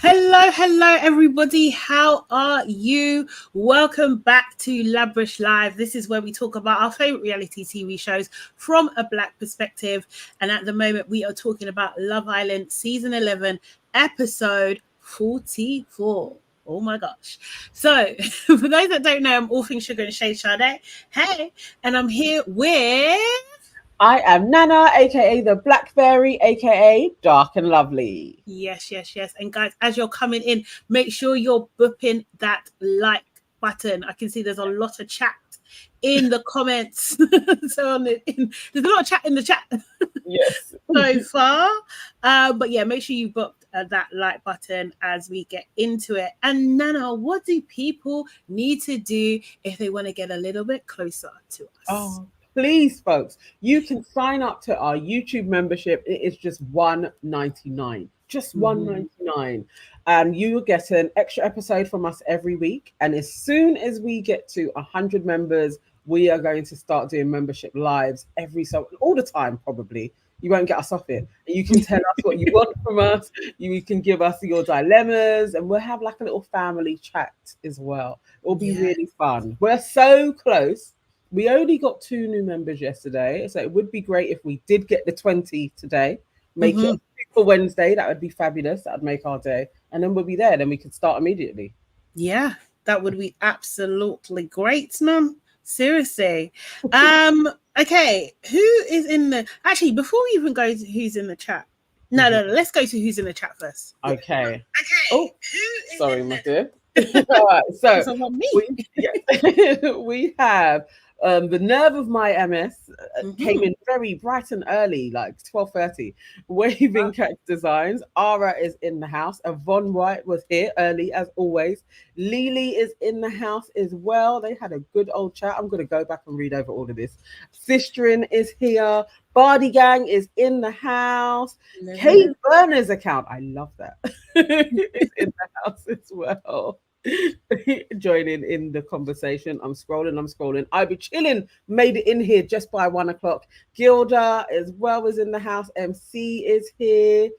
Hello, everybody. How are you? Welcome back to LABRISH Live. This is where we talk about our favorite reality TV shows from a Black perspective. And at the moment, we are talking about Love Island Season 11, Episode 44. Oh my gosh. So, for those that don't know, I'm all things sugar and shade Sade. Hey, and I'm here with... I am Nana, aka the Blackberry, aka Dark and Lovely. Yes. And guys, as you're coming in, make sure you're booping that like button. I can see there's a lot of chat in the comments. There's a lot of chat in the chat. Yes. So far. But yeah, make sure you book that like button as we get into it. And Nana, what do people need to do if they want to get a little bit closer to us? Oh, please, folks, you can sign up to our YouTube membership. It is just $1.99. Just $1.99. You will get an extra episode from us every week. And as soon as we get to 100 members, we are going to start doing membership lives all the time, probably. You won't get us off it. You can tell us what you want from us. You can give us your dilemmas, and we'll have like a little family chat as well. It'll be really fun. We're so close. We only got 2 new members yesterday, so it would be great if we did get the 20 today. Make it for Wednesday. That would be fabulous. That would make our day. And then we'll be there. Then we can start immediately. Yeah, that would be absolutely great, mum. Seriously. Okay, who is in the... Actually, before we even go to who's in the chat, no, let's go to who's in the chat first. Okay. Oh, sorry, my dear. All right, so we have the nerve of my MS came in very bright and early, like 12:30. Waving Catch Designs. Ara is in the house. Yvonne White was here early as always. Lily is in the house as well. They had a good old chat. I'm going to go back and read over all of this. Sistrin is here. Bardi Gang is in the house. Kate Burner's account, I love that, is in the house as well. Joining in the conversation. I'm scrolling. I be chilling. Made it in here just by 1 o'clock. Gilda as well is in the house. MC is here.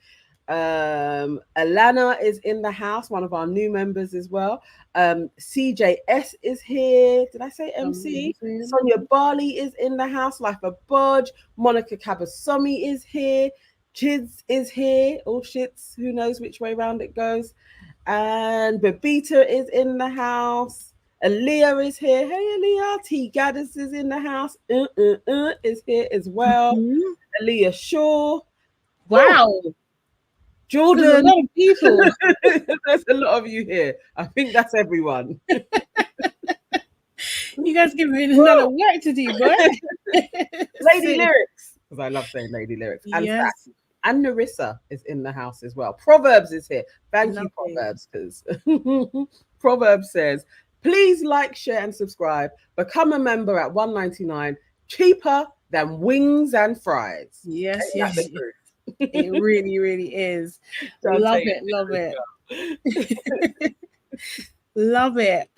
Alana is in the house, one of our new members as well. CJS is here. Did I say MC? Sonia Barley is in the house. Life of Budge. Monica Kabasomi is here. Kids is here. All shits. Who knows which way round it goes. And Babita is in the house. Aaliyah is here. Hey, Aaliyah. T. Gaddis is in the house. Is here as well. Aaliyah Shaw. Wow. Oh. Jordan. There's a lot of people. There's a lot of you here. I think that's everyone. You guys give me a lot of work to do, boy. Lady Lyrics. Because I love saying Lady Lyrics. And yes. And Narissa is in the house as well. Proverbs is here. Thank you, Proverbs, because Proverbs says, please like, share, and subscribe. Become a member at $1.99, cheaper than wings and fries. Yes. It really is. Love it. Love it.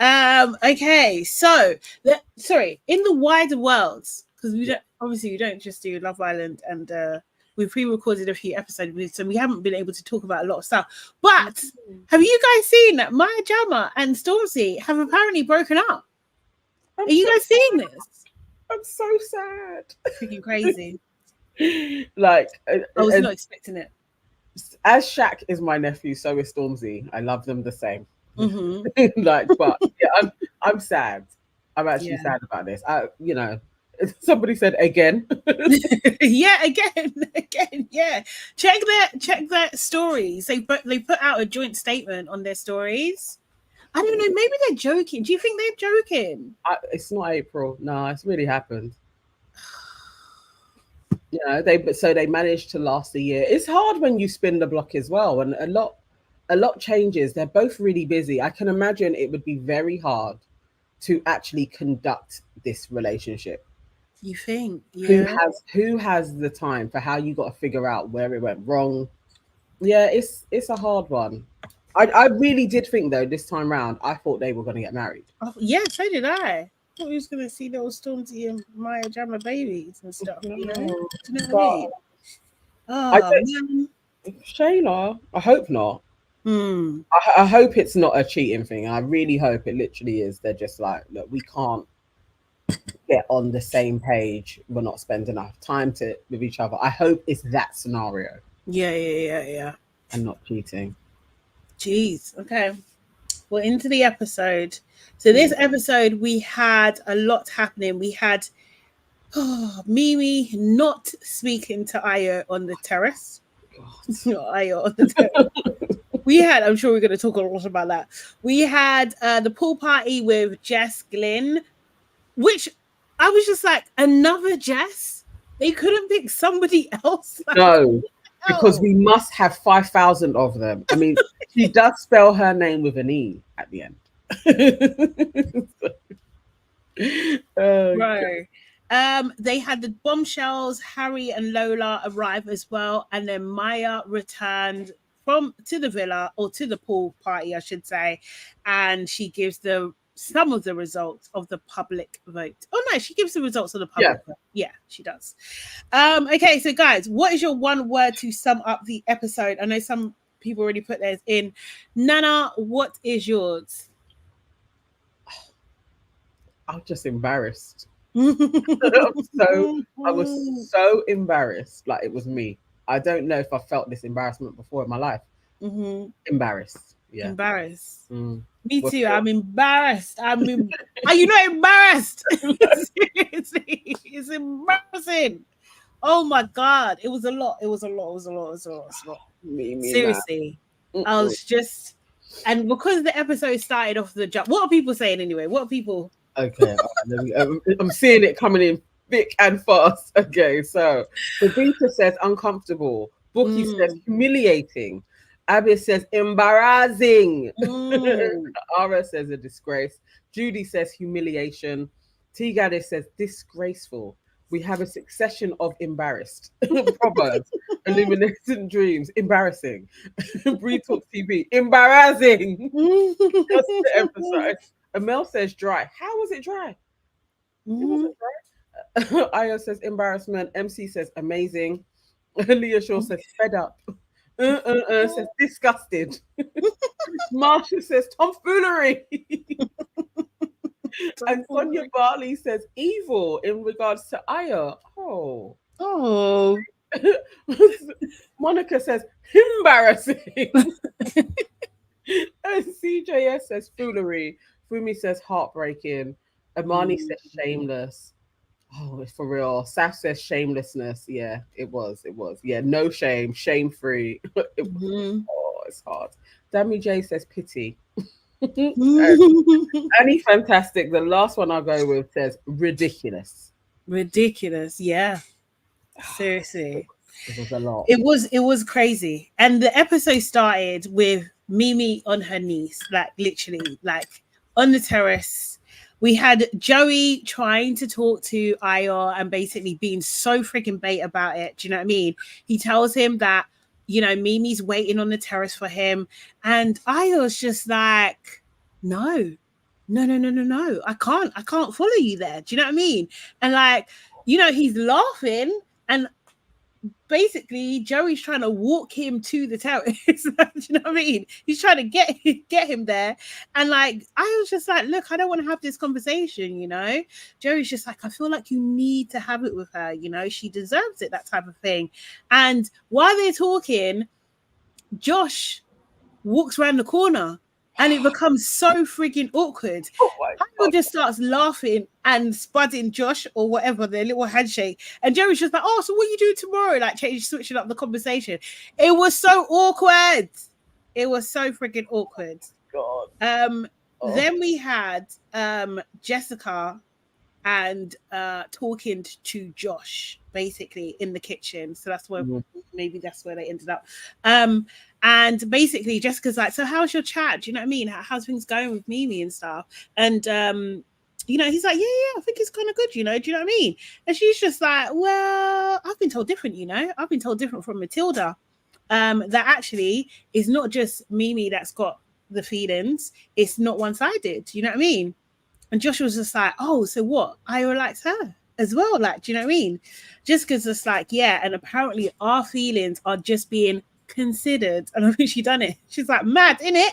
Okay, so in the wider worlds, because we don't just do Love Island, and we pre-recorded a few episodes, so we haven't been able to talk about a lot of stuff. But have you guys seen that Maya Jama and Stormzy have apparently broken up? Are you guys seeing this? I'm so sad. Freaking crazy. Like, I was not expecting it. As Shaq is my nephew, so is Stormzy. I love them the same. But yeah, I'm sad. I'm actually sad about this. Somebody said again. again. Yeah. Check their stories. They put out a joint statement on their stories. I don't know. Maybe they're joking. Do you think they're joking? It's not April. No, it's really happened. They managed to last a year. It's hard when you spin the block as well, and a lot changes. They're both really busy. I can imagine it would be very hard to actually conduct this relationship. You think? Yeah. Who has the time for how you got to figure out where it went wrong? Yeah, it's a hard one. I really did think though this time round I thought they were going to get married. Oh, yeah, so did I. thought we was going to see those Stormzy and Maya Jama babies and stuff. You know? Do you know what I mean? Oh, man. Shayla, I hope not. I hope it's not a cheating thing. I really hope it literally is. They're just like, look, we can't get on the same page. We're not spending enough time with each other. I hope it's that scenario. Yeah. And not cheating. Jeez. Okay. Well, into the episode. So this episode, we had a lot happening. We had Mimi not speaking to Ayo on the terrace. Not Ayo on the terrace. We had, I'm sure we're going to talk a lot about that. We had the pool party with Jess Glynn, which I was just like, another Jess? They couldn't pick somebody else? Like, no, because we must have 5,000 of them. I mean, she does spell her name with an E at the end. Right. They had the Bombshells, Harry and Lola arrive as well, and then Maya returned to the villa, or to the pool party, I should say, and she gives some of the results of the public vote. Oh no, she gives the results of the public vote. Yeah, she does. Okay, so guys, what is your one word to sum up the episode? I know some people already put theirs in. Nana, what is yours? I'm just embarrassed. I was so embarrassed. Like, it was me. I don't know if I felt this embarrassment before in my life. Embarrassed. Yeah. Embarrassed. Me too. I'm embarrassed. Are you not embarrassed? Seriously, it's embarrassing. Oh my God. It was a lot. It was a lot. Seriously. I was just, and because the episode started off the jump, what are people saying anyway? What are people? Okay. I'm seeing it coming in thick and fast. Okay, so Vita says uncomfortable. Bookie says humiliating. Abby says embarrassing. Ara says a disgrace. Judy says humiliation. T Gaddis says disgraceful. We have a succession of embarrassed. Proverbs. Illuminating dreams. Embarrassing. Bree Talk TV. Embarrassing. That's the episode. Amel says dry. How was it dry? It wasn't dry. Ayo says embarrassment. MC says amazing. Leah Shaw says fed up. Says disgusted. Marsha says tomfoolery. And Sonia Barley says evil in regards to Ayo. Oh. Monica says embarrassing. And CJS says foolery. Fumi says heartbreaking. Amani says shameless. Oh, it's for real. Saf says shamelessness. Yeah, it was. Yeah, no shame, shame-free. Oh, it's hard. Dammy J says pity. Annie Fantastic, the last one I'll go with, says ridiculous. Ridiculous, yeah. Seriously. It was a lot. It was crazy. And the episode started with Mimi on her knees, like literally, like on the terrace. We had Joey trying to talk to Ayo and basically being so freaking bait about it. Do you know what I mean? He tells him that, you know, Mimi's waiting on the terrace for him. And Ayo's just like, no. I can't follow you there. Do you know what I mean? And like, you know, he's laughing and basically Joey's trying to walk him to the terrace. Do you know what I mean? He's trying to get him there. And like, I was just like, look, I don't want to have this conversation, you know? Joey's just like, I feel like you need to have it with her, you know? She deserves it, that type of thing. And while they're talking, Josh walks around the corner and it becomes so freaking awkward. Michael just starts laughing and spudding Josh or whatever, their little handshake. And Joey's just like, oh, so what are you doing tomorrow? Like, switching up the conversation. It was so awkward. It was so freaking awkward. God. Then we had Jessica and talking to Josh basically in the kitchen. So that's where maybe that's where they ended up. And basically Jessica's like, so how's your chat? Do you know what I mean? How's things going with Mimi and stuff? And you know, he's like, yeah, I think it's kind of good, you know, do you know what I mean? And she's just like, well, I've been told different, you know, I've been told different from Matilda. That actually is not just Mimi that's got the feelings, it's not one-sided, you know what I mean? And Josh was just like, oh, so what? Ayo likes her as well, like, do you know what I mean? Jessica's just like, yeah, and apparently our feelings are just being considered, and I think she done it. She's like, mad, innit?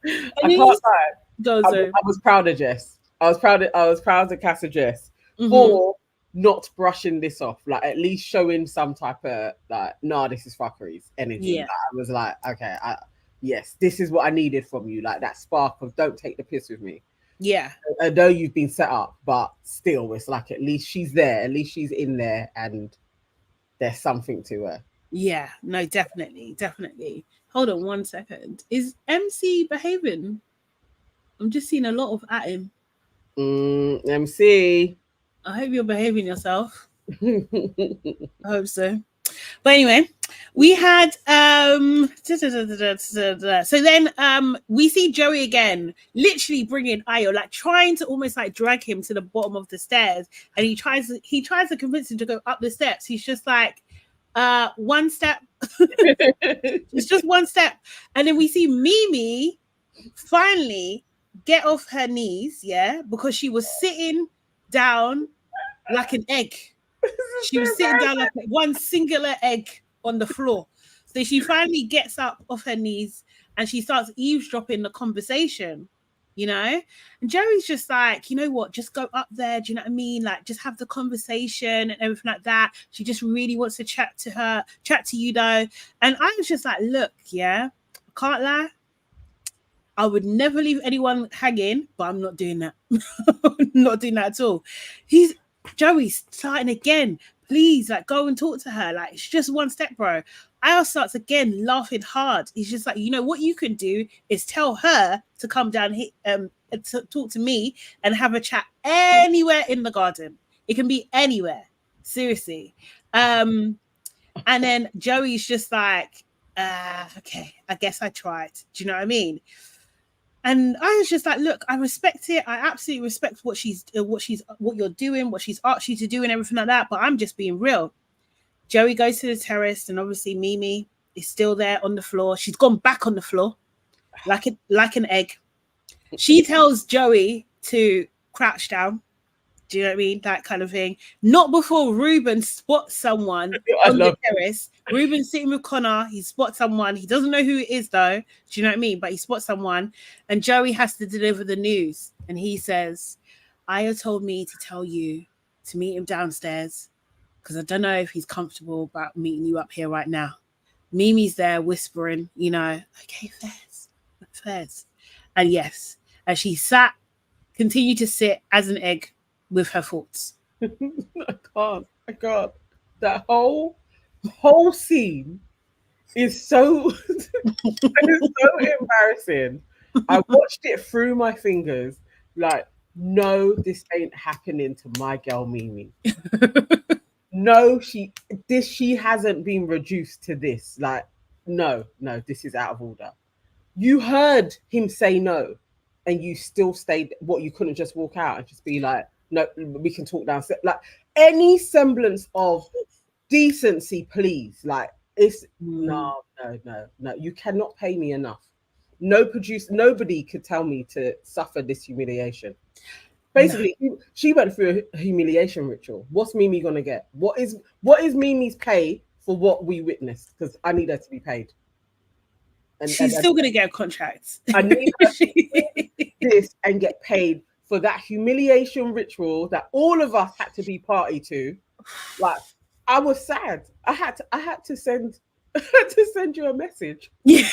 I can't lie. Go, I was proud of Jess. I was proud of Casa Jess Mm-hmm. for not brushing this off. Like, at least showing some type of like, nah, this is fuckeries energy. Yeah. Like, I was like, okay, yes, this is what I needed from you. Like, that spark of don't take the piss with me. Yeah. Although you've been set up, but still, it's like at least she's there. At least she's in there, and there's something to her. Yeah. No, definitely. Hold on 1 second. Is MC behaving? I'm just seeing a lot of at him. MC. I hope you're behaving yourself. I hope so. But anyway, we had so then we see Joey again, literally bringing Ayo, like trying to almost like drag him to the bottom of the stairs, and he tries to convince him to go up the steps. He's just like, one step. It's just one step. And then we see Mimi finally get off her knees, yeah, because she was sitting down like an egg. She was sitting down like one singular egg on the floor. So she finally gets up off her knees and she starts eavesdropping the conversation, you know? And Joey's just like, you know what? Just go up there. Do you know what I mean? Like, just have the conversation and everything like that. She just really wants to chat to you though. And I was just like, look, yeah, I can't lie. I would never leave anyone hanging, but I'm not doing that. Not doing that at all. Joey's starting again. Please, like, go and talk to her. Like, it's just one step, bro. Al starts again laughing hard. He's just like, you know what you can do is tell her to come down here, to talk to me and have a chat anywhere in the garden. It can be anywhere, seriously. And then Joey's just like, okay, I guess I tried. Do you know what I mean? And I was just like, look, I respect it. I absolutely respect what you're doing, what she's asked you to do and everything like that. But I'm just being real. Joey goes to the terrace and obviously Mimi is still there on the floor. She's gone back on the floor like an egg. She tells Joey to crouch down. Do you know what I mean? That kind of thing. Not before Ruben spots someone on the terrace. Ruben's sitting with Connor. He spots someone. He doesn't know who it is, though. Do you know what I mean? But he spots someone. And Joey has to deliver the news. And he says, Ayo told me to tell you to meet him downstairs because I don't know if he's comfortable about meeting you up here right now. Mimi's there whispering, you know, okay, fairs. And yes, as she continued to sit as an egg with her thoughts. I can't. That whole scene is so embarrassing. I watched it through my fingers, like, no, this ain't happening to my girl Mimi. No, she hasn't been reduced to this. Like, no, this is out of order. You heard him say no, and you still stayed. What, you couldn't just walk out and just be like, no, we can talk downstairs. Like, any semblance of decency, please. Like, it's no. You cannot pay me enough. Nobody could tell me to suffer this humiliation. Basically, she went through a humiliation ritual. What's Mimi gonna get? What is Mimi's pay for what we witnessed? Because I need her to be paid. She's still gonna get a contract. I need her to do this and get paid for that humiliation ritual that all of us had to be party to. Like, I was sad. I had to send you a message. Yeah.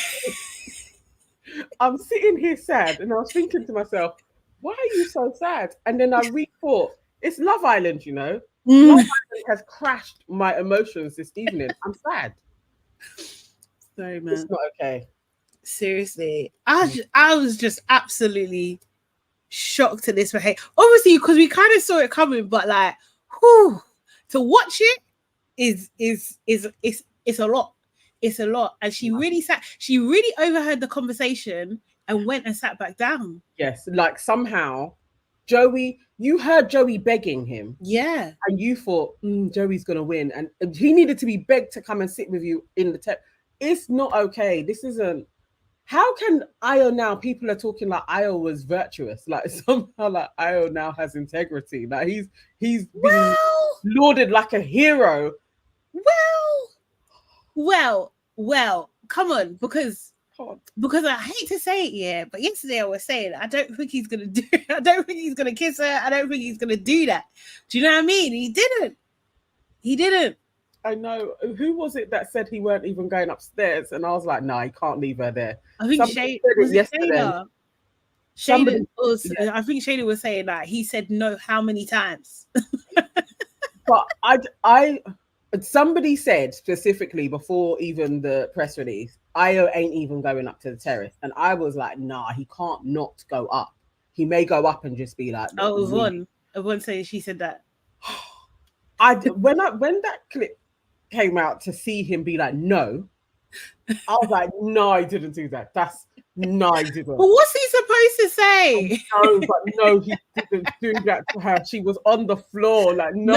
I'm sitting here sad, and I was thinking to myself, why are you so sad? And then I rethought, it's Love Island, you know. Love Island has crashed my emotions this evening. I'm sad. Sorry, man. It's not okay. Seriously, I was just absolutely shocked at this behavior. Obviously, because we kind of saw it coming, but like, to watch it is a lot. It's a lot. And she really overheard the conversation and went and sat back down. Yes, like somehow you heard Joey begging him. Yeah. And you thought, Joey's gonna win. And he needed to be begged to come and sit with you in the It's not okay. This isn't. How can Ayo now? People are talking like Ayo was virtuous. Like, somehow, like, Ayo now has integrity. Like, he's being lauded like a hero. Well, come on, because I hate to say it, yeah, but yesterday I was saying I don't think he's gonna do. I don't think he's gonna kiss her. I don't think he's gonna do that. Do you know what I mean? He didn't. He didn't. I know. Who was it that said he weren't even going upstairs? And I was like, nah, he can't leave her there. I think Somebody said it yesterday. Shayna was. Yeah. I think Shayna was saying that he said no how many times. But I somebody said specifically before even the press release, Ayo ain't even going up to the terrace. And I was like, nah, he can't not go up. He may go up and just be like, oh, it was one saying she said that. When that clip came out to see him be like, no, I was like, no, I didn't do that. No, I didn't. But what's he supposed to say? No, but no, he didn't do that to her. She was on the floor, like no.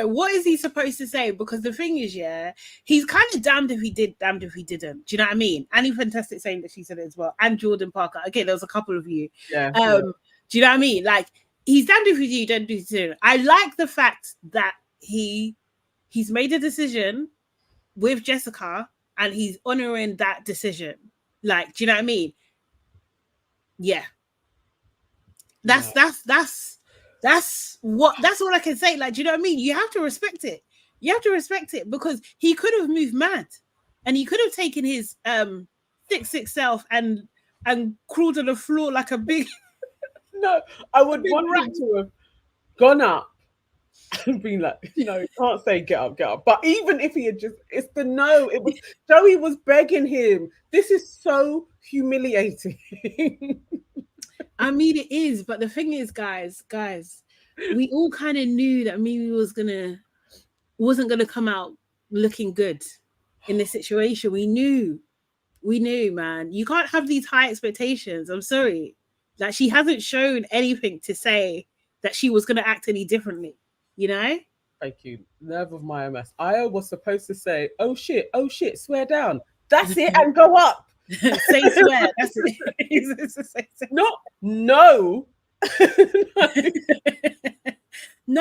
What is he supposed to say? Because the thing is, yeah, he's kind of damned if he did, damned if he didn't. Do you know what I mean? Annie Fantastic saying that she said it as well, and Jordan Parker. Okay, there was a couple of you. Yeah. Do you know what I mean? Like, he's damned if you do, don't do it. I like the fact that he's made a decision with Jessica and he's honoring that decision. Like, do you know what I mean? Yeah. That's what I can say. Like, do you know what I mean? You have to respect it. You have to respect it because he could have moved mad and he could have taken his thick self and crawled on the floor like a big no, I would want him to have gone up and been like, no, you can't say get up. But even if he had just, it's the no. It was Joey was begging him. This is so humiliating. I mean, it is. But the thing is, guys, we all kind of knew that Mimi wasn't gonna come out looking good in this situation. We knew, man. You can't have these high expectations. I'm sorry. Like, she hasn't shown anything to say that she was gonna act any differently. You know? Thank you. Nerve of my MS. Ayo was supposed to say, oh shit, swear down. That's it, and go up. Say swear. That's it. No. No,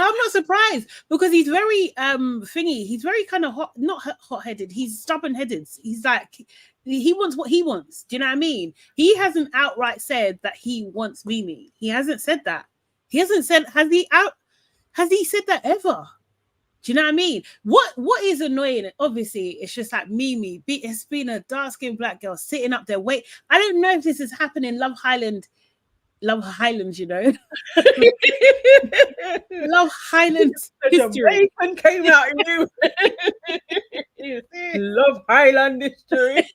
I'm not surprised because he's very thingy. He's very kind of not hot-headed. He's stubborn-headed. He's like, he wants what he wants. Do you know what I mean? He hasn't outright said that he wants Mimi. He hasn't said that. He hasn't said, has he said that ever? Do you know what I mean? What is annoying? Obviously, it's just like Mimi. It's been a dark-skinned black girl sitting up there. Wait, I don't know if this is happening in Love Highlands, you know. Love Highlands history. Jamaican came out in you. Love Highland history.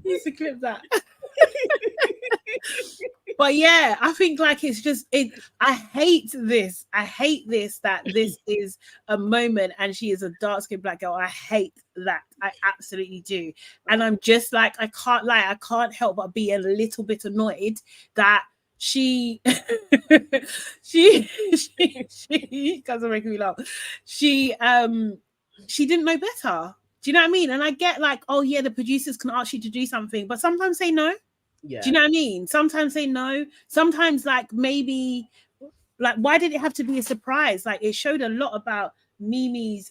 Used to clip that. But yeah, I think like it's just it. I hate this that this is a moment and she is a dark-skinned black girl. I hate that. I absolutely do. And I'm just like, I can't help but be a little bit annoyed that she doesn't make me laugh. She didn't know better. Do you know what I mean? And I get like, oh yeah, the producers can ask you to do something, but sometimes say no. Yeah. Do you know what I mean? Sometimes say no. Sometimes like maybe like why did it have to be a surprise? Like it showed a lot about Mimi's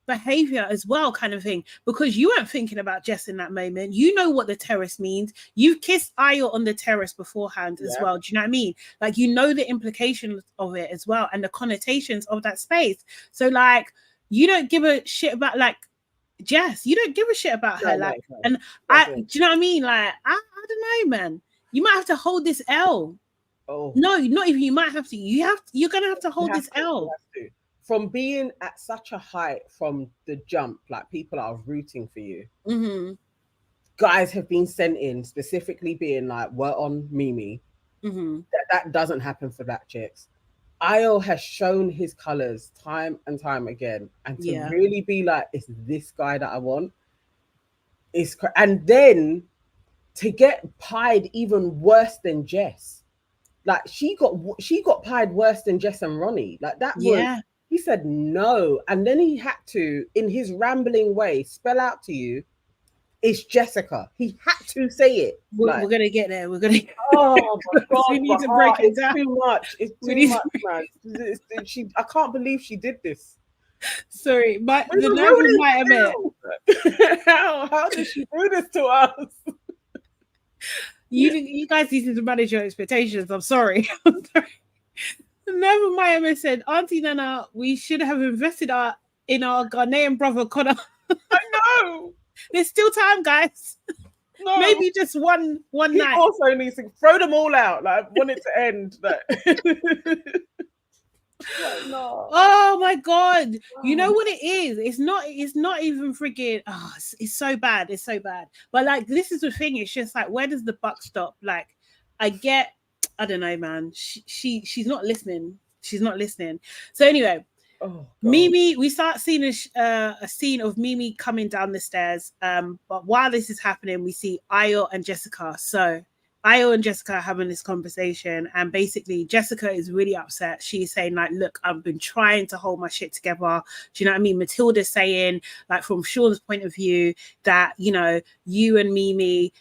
behavior as well, kind of thing, because you weren't thinking about Jess in that moment. You know what the terrace means. You've kissed Ayo on the terrace beforehand as well. Do you know what I mean? Like you know the implications of it as well and the connotations of that space. So like you don't give a shit about like Jess, you don't give a shit about her, like, and do you know what I mean? Like, I don't know, man. You might have to hold this L. Oh no, not even you might have to. You're gonna have to hold this L. From being at such a height from the jump, like people are rooting for you. Mm-hmm. Guys have been sent in specifically being like, "We're on Mimi." Mm-hmm. That doesn't happen for black chicks. Ayo has shown his colors time and time again, and to really be like, it's this guy that I want. And then to get pied even worse than Jess, like she got pied worse than Jess and Ronnie. Like that was, he said no, and then he had to, in his rambling way, spell out to you It's Jessica. He had to say it. We're gonna get there. We're gonna. Oh my God! We need to break it down. It's too much. It's too much, man. I can't believe she did this. Sorry, the nerve of my admit. How did she do this to us? You guys need to manage your expectations. I'm sorry. The nerve of my admit said, Auntie Nana, we should have invested in our Ghanaian brother Connor. I know. There's still time, guys. No. Maybe just one he night. Also needs to throw them all out. Like, I want it to end. Like, no. Oh my God. You know what it is? It's not even freaking it's so bad. It's so bad. But like, this is the thing. It's just like, where does the buck stop? Like, I don't know, man. She's not listening. She's not listening. So anyway, Mimi, we start seeing a scene of Mimi coming down the stairs. But while this is happening, we see Ayo and Jessica. So Ayo and Jessica are having this conversation, and basically Jessica is really upset. She's saying like, look, I've been trying to hold my shit together. Do you know what I mean? Matilda's saying, like, from Sean's point of view, that, you know, you and Mimi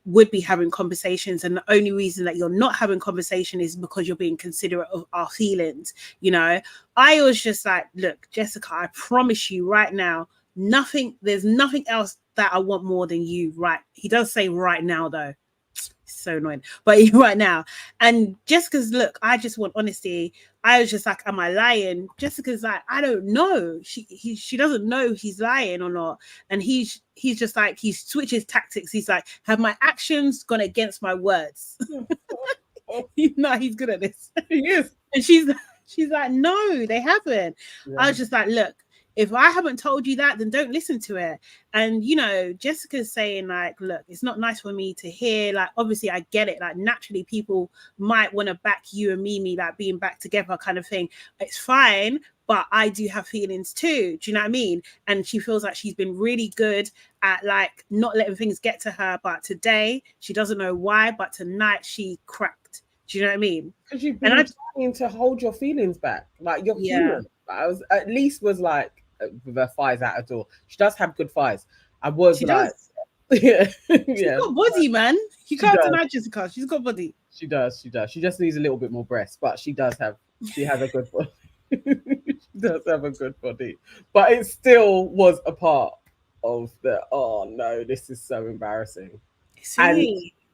would be having conversations, and the only reason that you're not having conversation is because you're being considerate of our feelings. You know, I was just like, look, Jessica, I promise you right now, there's nothing else that I want more than you. Right? He does say right now though. So annoying, but right now. And Jessica's, look, I just want honesty. I was just like, am I lying? Jessica's like, I don't know. She doesn't know he's lying or not. And he's just like, he switches tactics. He's like, have my actions gone against my words? No, he's good at this. He is. And she's like, no, they haven't. Yeah. I was just like, look, if I haven't told you that, then don't listen to it. And, you know, Jessica's saying like, look, it's not nice for me to hear. Like, obviously I get it. Like, naturally people might want to back you and Mimi, like being back together kind of thing. It's fine, but I do have feelings too. Do you know what I mean? And she feels like she's been really good at like not letting things get to her. But today she doesn't know why, but tonight she cracked. Do you know what I mean? Because you've been trying to hold your feelings back. Like, you're human. I was like, with her thighs out at all. She does have good thighs. I was she like, she's got body, man. You can't deny Jessica. She's got body. She does. She just needs a little bit more breast, but she has a good body. She does have a good body, but it still was a part of the. Oh no, this is so embarrassing. And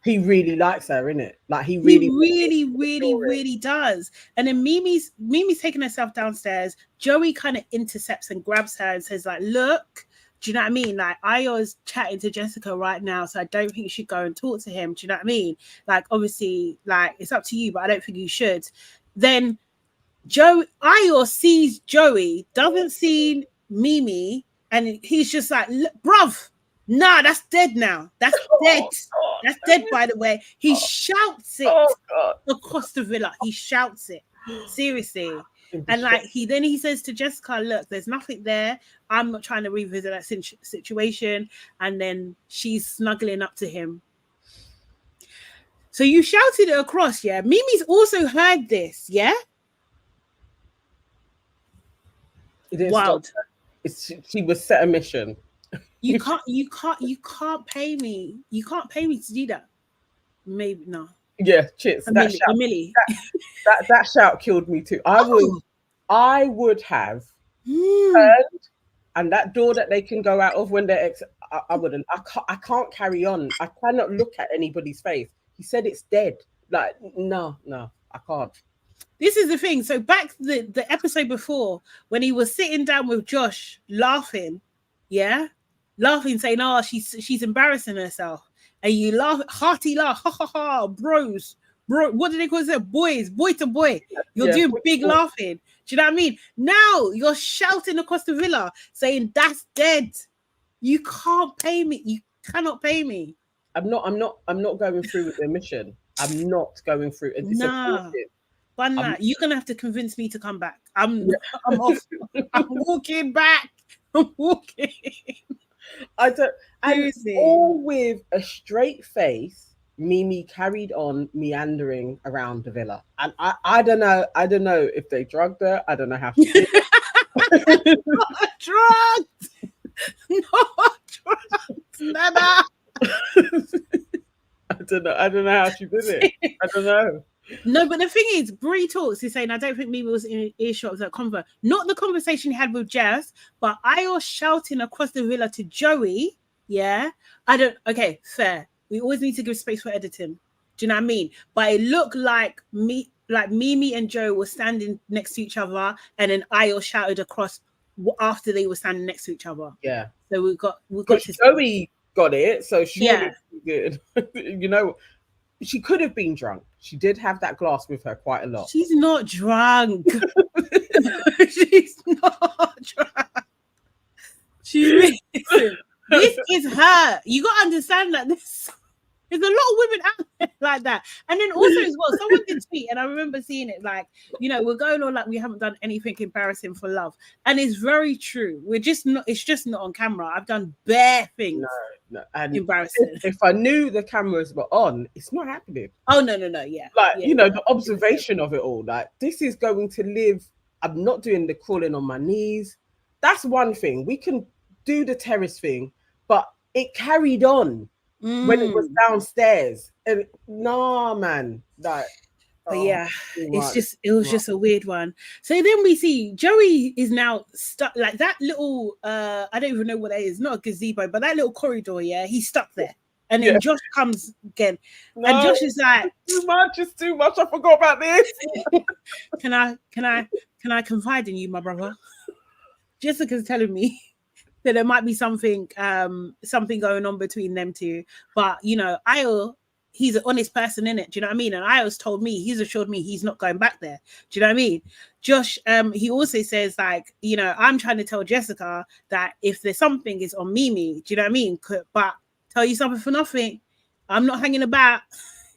he really likes her, innit? Like, he really does. And then Mimi's taking herself downstairs. Joey kind of intercepts and grabs her and says like, look, do you know what I mean? Like, Ayo's chatting to Jessica right now, so I don't think you should go and talk to him. Do you know what I mean? Like, obviously, like, it's up to you, but I don't think you should. Then Ayo sees Joey, doesn't see Mimi, and he's just like, bruv, nah, that's dead now. That's dead. That's dead, by the way. He shouts it across the villa. He shouts it. Seriously. And like, he says to Jessica, look, there's nothing there. I'm not trying to revisit that situation. And then she's snuggling up to him. So you shouted it across, yeah? Mimi's also heard this, yeah? Wild. She was set a mission. You can't pay me. You can't pay me to do that. Maybe no. Yeah, chits. That shout killed me too. I would have turned, and that door that they can go out of when they're I wouldn't. I can't carry on. I cannot look at anybody's face. He said it's dead. Like, no, I can't. This is the thing. So back the episode before, when he was sitting down with Josh laughing, saying, oh, she's embarrassing herself. And you laugh, hearty laugh, ha ha ha, bros. Bro, what do they call it? Boys, boy to boy. You're doing big laughing. Do you know what I mean? Now you're shouting across the villa saying that's dead. You can't pay me. You cannot pay me. I'm not going through with the mission. I'm not going through. Nah. But you're gonna have to convince me to come back. I'm off. I'm walking back. I'm walking. I don't. And all with a straight face. Mimi carried on meandering around the villa, and I don't know if they drugged her. I don't know how she did it. Not drugged. Not drugged. I don't know how she did it. I don't know. No, but the thing is, Bree talks. He's saying, I don't think Mimi was in earshot of that convo. Not the conversation he had with Jess, but Ayo shouting across the villa to Joey. Yeah, I don't. Okay, fair. We always need to give space for editing. Do you know what I mean? But it looked like Mimi and Joe were standing next to each other, and then Ayo shouted across after they were standing next to each other. Yeah. So we got to Joey got it. So yeah, good. You know, she could have been drunk. She did have that glass with her quite a lot. She's not drunk. She's not drunk. She really isn't. This is her. You got to understand that there's a lot of women out there like that. And then also as well, someone did tweet, and I remember seeing it like, you know, we're going on like we haven't done anything embarrassing for love. And it's very true. We're just not, it's just not on camera. I've done bare things. No. And embarrassing. If I knew the cameras were on, it's not happening. Oh, no. Yeah. Like, yeah. you know, the observation of it all, like, this is going to live. I'm not doing the crawling on my knees. That's one thing. We can do the terrace thing, but it carried on. When it was downstairs, and nah, man, like, but yeah, it was just a weird one. So then we see Joey is now stuck like that little I don't even know what that is, not a gazebo, but that little corridor. Yeah, he's stuck there, and then Josh comes again, and Josh is like, too much, it's too much. I forgot about this. Can I confide in you, my brother? Jessica's telling me that there might be something going on between them two, but you know, Ayo, he's an honest person in it. Do you know what I mean? And Ayo's told me, he's assured me he's not going back there. Do you know what I mean? Josh, he also says like, you know, I'm trying to tell Jessica that if there's something, it's on Mimi. Do you know what I mean? But tell you something for nothing, I'm not hanging about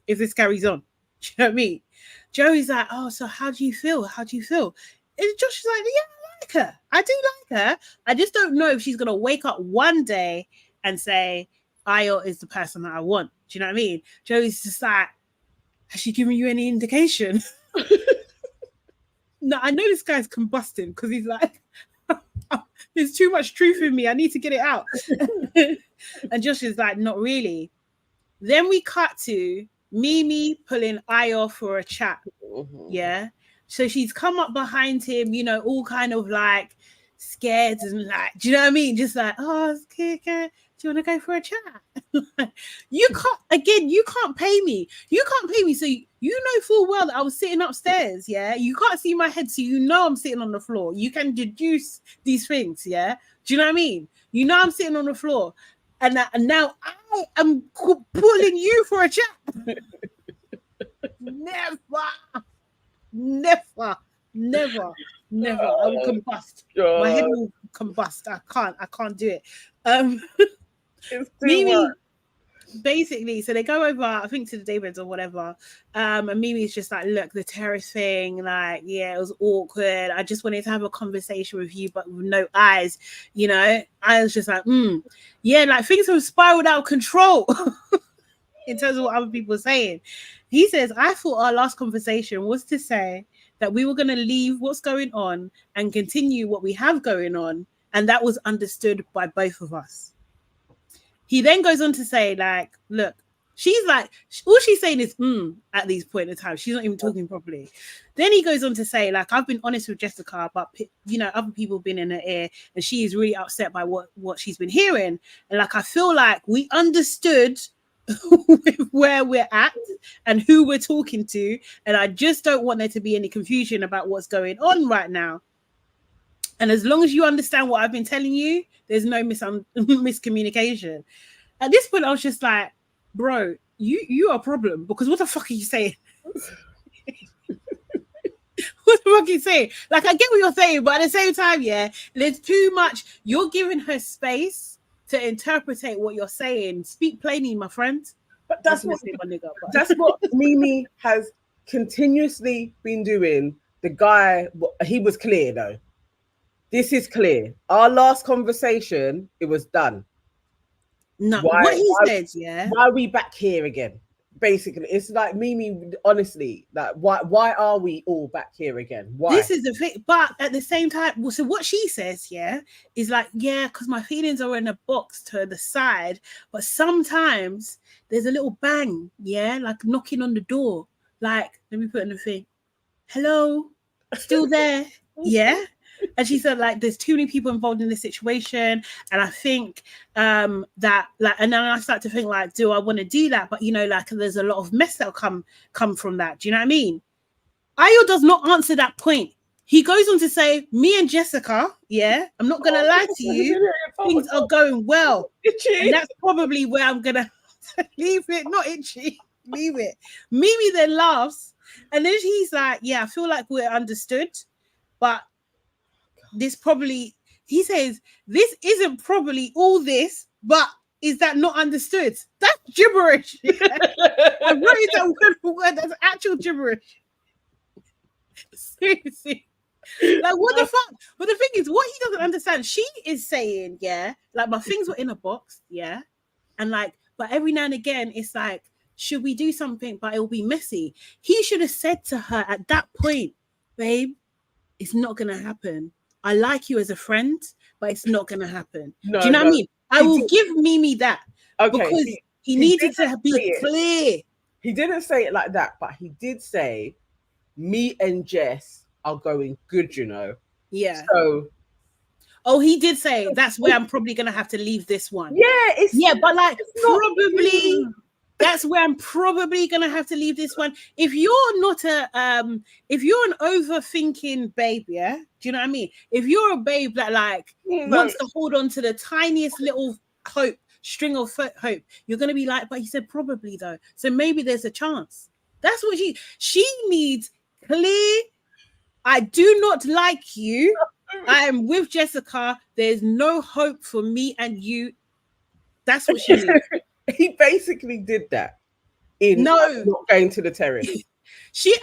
if this carries on. Do you know what I mean? Joey's like, oh, so how do you feel? How do you feel? And Josh is like, yeah. Her. I do like her. I just don't know if she's gonna wake up one day and say Ayo is the person that I want. Do you know what I mean? Joey's just like, has she given you any indication? No, I know this guy's combusting because he's like, there's too much truth in me. I need to get it out. And Josh is like, not really. Then we cut to Mimi pulling Ayo for a chat. Yeah. So she's come up behind him, you know, all kind of like scared and like, do you know what I mean? Just like, oh, okay, do you want to go for a chat? You can't pay me. You can't pay me. So you know full well that I was sitting upstairs, yeah? You can't see my head, so you know I'm sitting on the floor. You can deduce these things, yeah? Do you know what I mean? You know I'm sitting on the floor. And now I am pulling you for a chat. Never. I will combust. My head will combust. I can't do it. It's too Mimi, much. basically, so they go over, I think, to the daybeds or whatever. And Mimi's just like, look, the terrace thing, like, yeah, it was awkward. I just wanted to have a conversation with you, but with no eyes. You know, I was just like, yeah, like things have spiraled out of control. In terms of what other people are saying. He says, I thought our last conversation was to say that we were going to leave what's going on and continue what we have going on. And that was understood by both of us. He then goes on to say, like, look, she's like, all she's saying is, at these point in time. She's not even talking properly. Then he goes on to say, like, I've been honest with Jessica, but, you know, other people have been in her ear and she is really upset by what she's been hearing. And, like, I feel like we understood where we're at and who we're talking to, and I just don't want there to be any confusion about what's going on right now. And as long as you understand what I've been telling you, there's no miscommunication. At this point, I was just like, bro, you are a problem, because what the fuck are you saying? What the fuck are you saying? Like, I get what you're saying, but at the same time, yeah, there's too much. You're giving her space to interpret what you're saying. Speak plainly, my friend. But that's what Mimi has continuously been doing. The guy, he was clear though. This is clear. Our last conversation, it was done. No, what he said, yeah. Why are we back here again? basically, it's like Mimi. Honestly, like why are we all back here again? Why? This is the thing, but at the same time, well, so what she says, yeah, is like, yeah, because my feelings are in a box to the side, but sometimes there's a little bang, yeah, like knocking on the door. Like, let me put in the thing. Hello, still there? Yeah. And she said, like, there's too many people involved in this situation. And I think that, like, and then I start to think, like, do I want to do that? But, you know, like, there's a lot of mess that'll come from that. Do you know what I mean? Ayo does not answer that point. He goes on to say, me and Jessica, yeah, I'm not going to lie to you, things are going well. Itchy. And that's probably where I'm going to leave it. Not itchy, leave it. Mimi then laughs. And then he's like, yeah, I feel like we're understood. But this probably, he says, this isn't probably all this, but is that not understood? That's gibberish. Yeah? I wrote it down word for word. That's actual gibberish. Seriously. Like, what the fuck? But the thing is, what he doesn't understand, she is saying, yeah, like, my things were in a box, yeah, and like, but every now and again, it's like, should we do something, but it will be messy. He should have said to her at that point, babe, it's not gonna happen. I like you as a friend, but it's not gonna happen. Do you know what I mean? I will give Mimi that, because he needed to be clear. He didn't say it like that, but he did say, me and Jess are going good, you know. Yeah. So, he did say that's where I'm probably gonna have to leave this one. Yeah, but like, probably that's where I'm probably gonna have to leave this one. If you're not if you're an overthinking babe, yeah, do you know what I mean? If you're a babe that like wants to hold on to the tiniest little string of hope, you're gonna be like, but he said probably though, so maybe there's a chance. That's what she needs. Clear, I do not like you. I am with Jessica. There's no hope for me and you. That's what she needs. He basically did that in not going to the terrace. She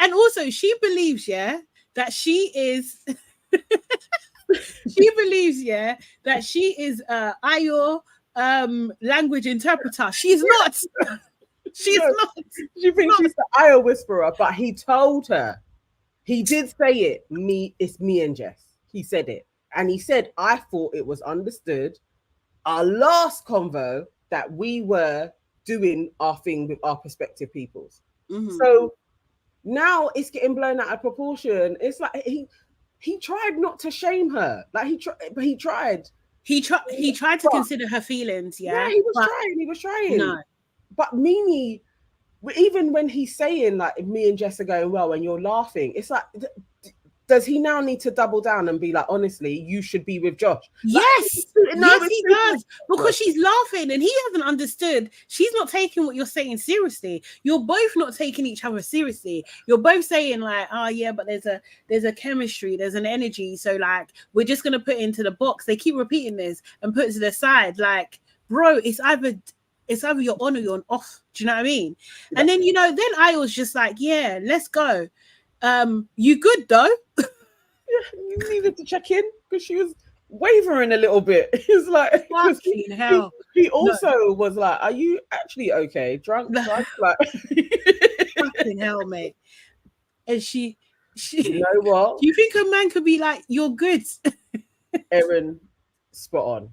believes, yeah, that she is she believes, yeah, that she is AYO language interpreter. She's not. She's not. She thinks she's the AYO whisperer, but he told her. He did say it. It's me and Jess. He said it. And he said, I thought it was understood. Our last convo that we were doing our thing with our prospective peoples. Mm-hmm. So now it's getting blown out of proportion. It's like he tried not to shame her. Like he tried. He tried to consider her feelings. Yeah, he was trying. No. But Mimi, even when he's saying like me and Jess are going well and you're laughing, it's like, does he now need to double down and be like, honestly, you should be with Josh? Yes, yes, he does, because she's laughing and he hasn't understood. She's not taking what you're saying seriously. You're both not taking each other seriously. You're both saying like, oh yeah, but there's a chemistry, there's an energy. So like, we're just gonna put it into the box. They keep repeating this and put it to the side. Like, bro, it's either you're on or you're off. Do you know what I mean? Yeah. And then, you know, then I was just like, yeah, let's go. You good though? Yeah, you needed to check in because she was wavering a little bit. He's like, fucking hell. He also was like, are you actually okay? Drunk? Like, fucking hell, mate. And she, you know what? Do you think a man could be like, you're good? Erin, spot on.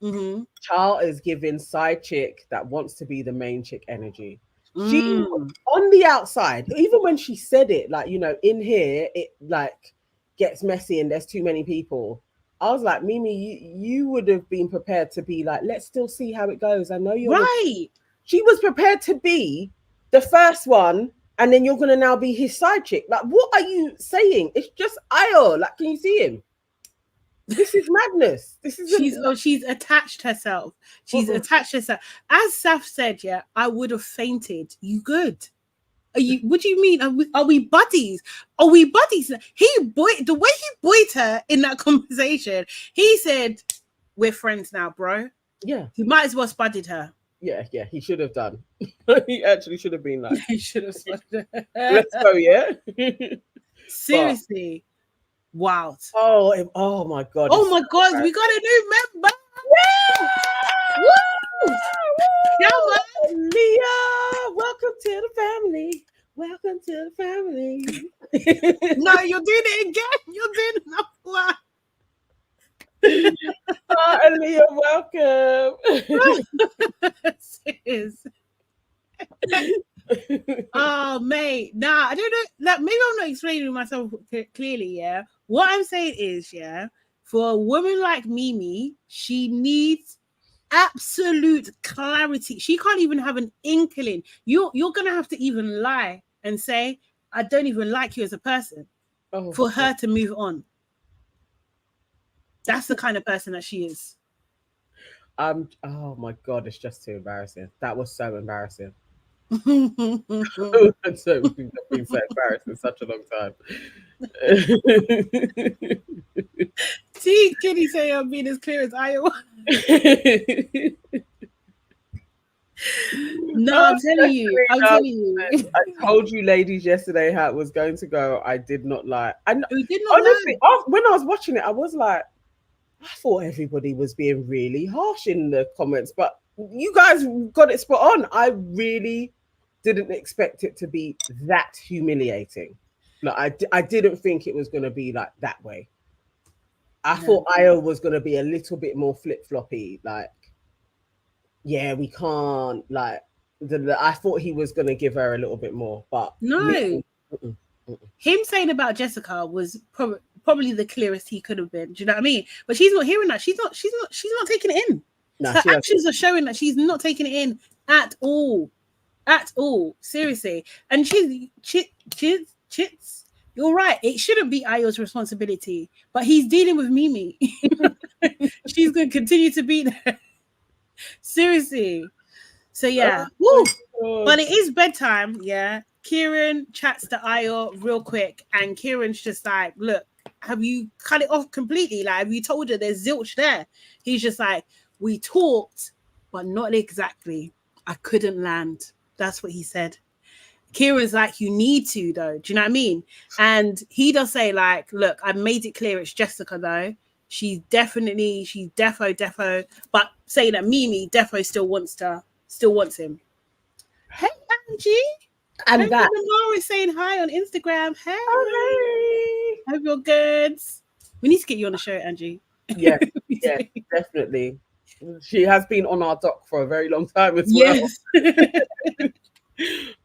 Mm-hmm. Charles is giving side chick that wants to be the main chick energy. She on the outside, even when she said it, like, you know, in here it like gets messy and there's too many people. I was like, Mimi, you would have been prepared to be like, let's still see how it goes. I know you're right. She was prepared to be the first one, and then you're gonna now be his side chick. Like, what are you saying? It's just AYO. Like, can you see him? This is madness. This is she's attached herself. She's attached herself. As Saf said, yeah, I would have fainted. You good? Are you? What do you mean? Are we buddies? Are we buddies? The way he buoyed her in that conversation, he said, "We're friends now, bro." Yeah, he might as well spudded her. Yeah, he should have done. He actually should have been like, he should have spudded her. Let's go, yeah. Seriously. Wow. Oh my God. Oh my God. We got a new member. Yeah! Woo! Leah, welcome to the family. Welcome to the family. No, you're doing it again. You're doing another one. Leah, welcome. Sis. Oh, mate. Nah, I don't know. Like, maybe I'm not explaining myself clearly, yeah? What I'm saying is, yeah, for a woman like Mimi, she needs absolute clarity. She can't even have an inkling. You're gonna have to even lie and say, I don't even like you as a person for her to move on. That's the kind of person that she is. Oh my God, it's just too embarrassing. That was so embarrassing. I've been so embarrassed in such a long time. See, Kitty say I'm being as clear as Iowa. No, I'm telling you. I told you ladies yesterday how it was going to go. I did not lie. We did not honestly, lie. when I was watching it, I was like, I thought everybody was being really harsh in the comments, but you guys got it spot on. I really didn't expect it to be that humiliating. Like I didn't think it was going to be like that way. I thought AYO was going to be a little bit more flip-floppy, like, yeah, we can't, like, I thought he was going to give her a little bit more, but no. Him saying about Jessica was probably the clearest he could have been. Do you know what I mean? But she's not hearing that. She's not taking it in. No, her actions are showing that she's not taking it in at all. At all. Seriously. And Chits, you're right. It shouldn't be AYO's responsibility. But he's dealing with Mimi. She's going to continue to be there. Seriously. So, yeah. But it is bedtime, yeah. Kieran chats to AYO real quick, and Kieran's just like, look, have you cut it off completely? Like, have you told her there's zilch there? He's just like, we talked, but not exactly. I couldn't land. That's what he said. Kieran's like, you need to, though. Do you know what I mean? And he does say, like, look, I made it clear it's Jessica, though. She's defo, but saying that Mimi defo still wants him. Hey, Angie. And that Laura is saying hi on Instagram. Hey. Hope you're good. We need to get you on the show, Angie. Yeah, yeah, definitely. She has been on our dock for a very long time as well.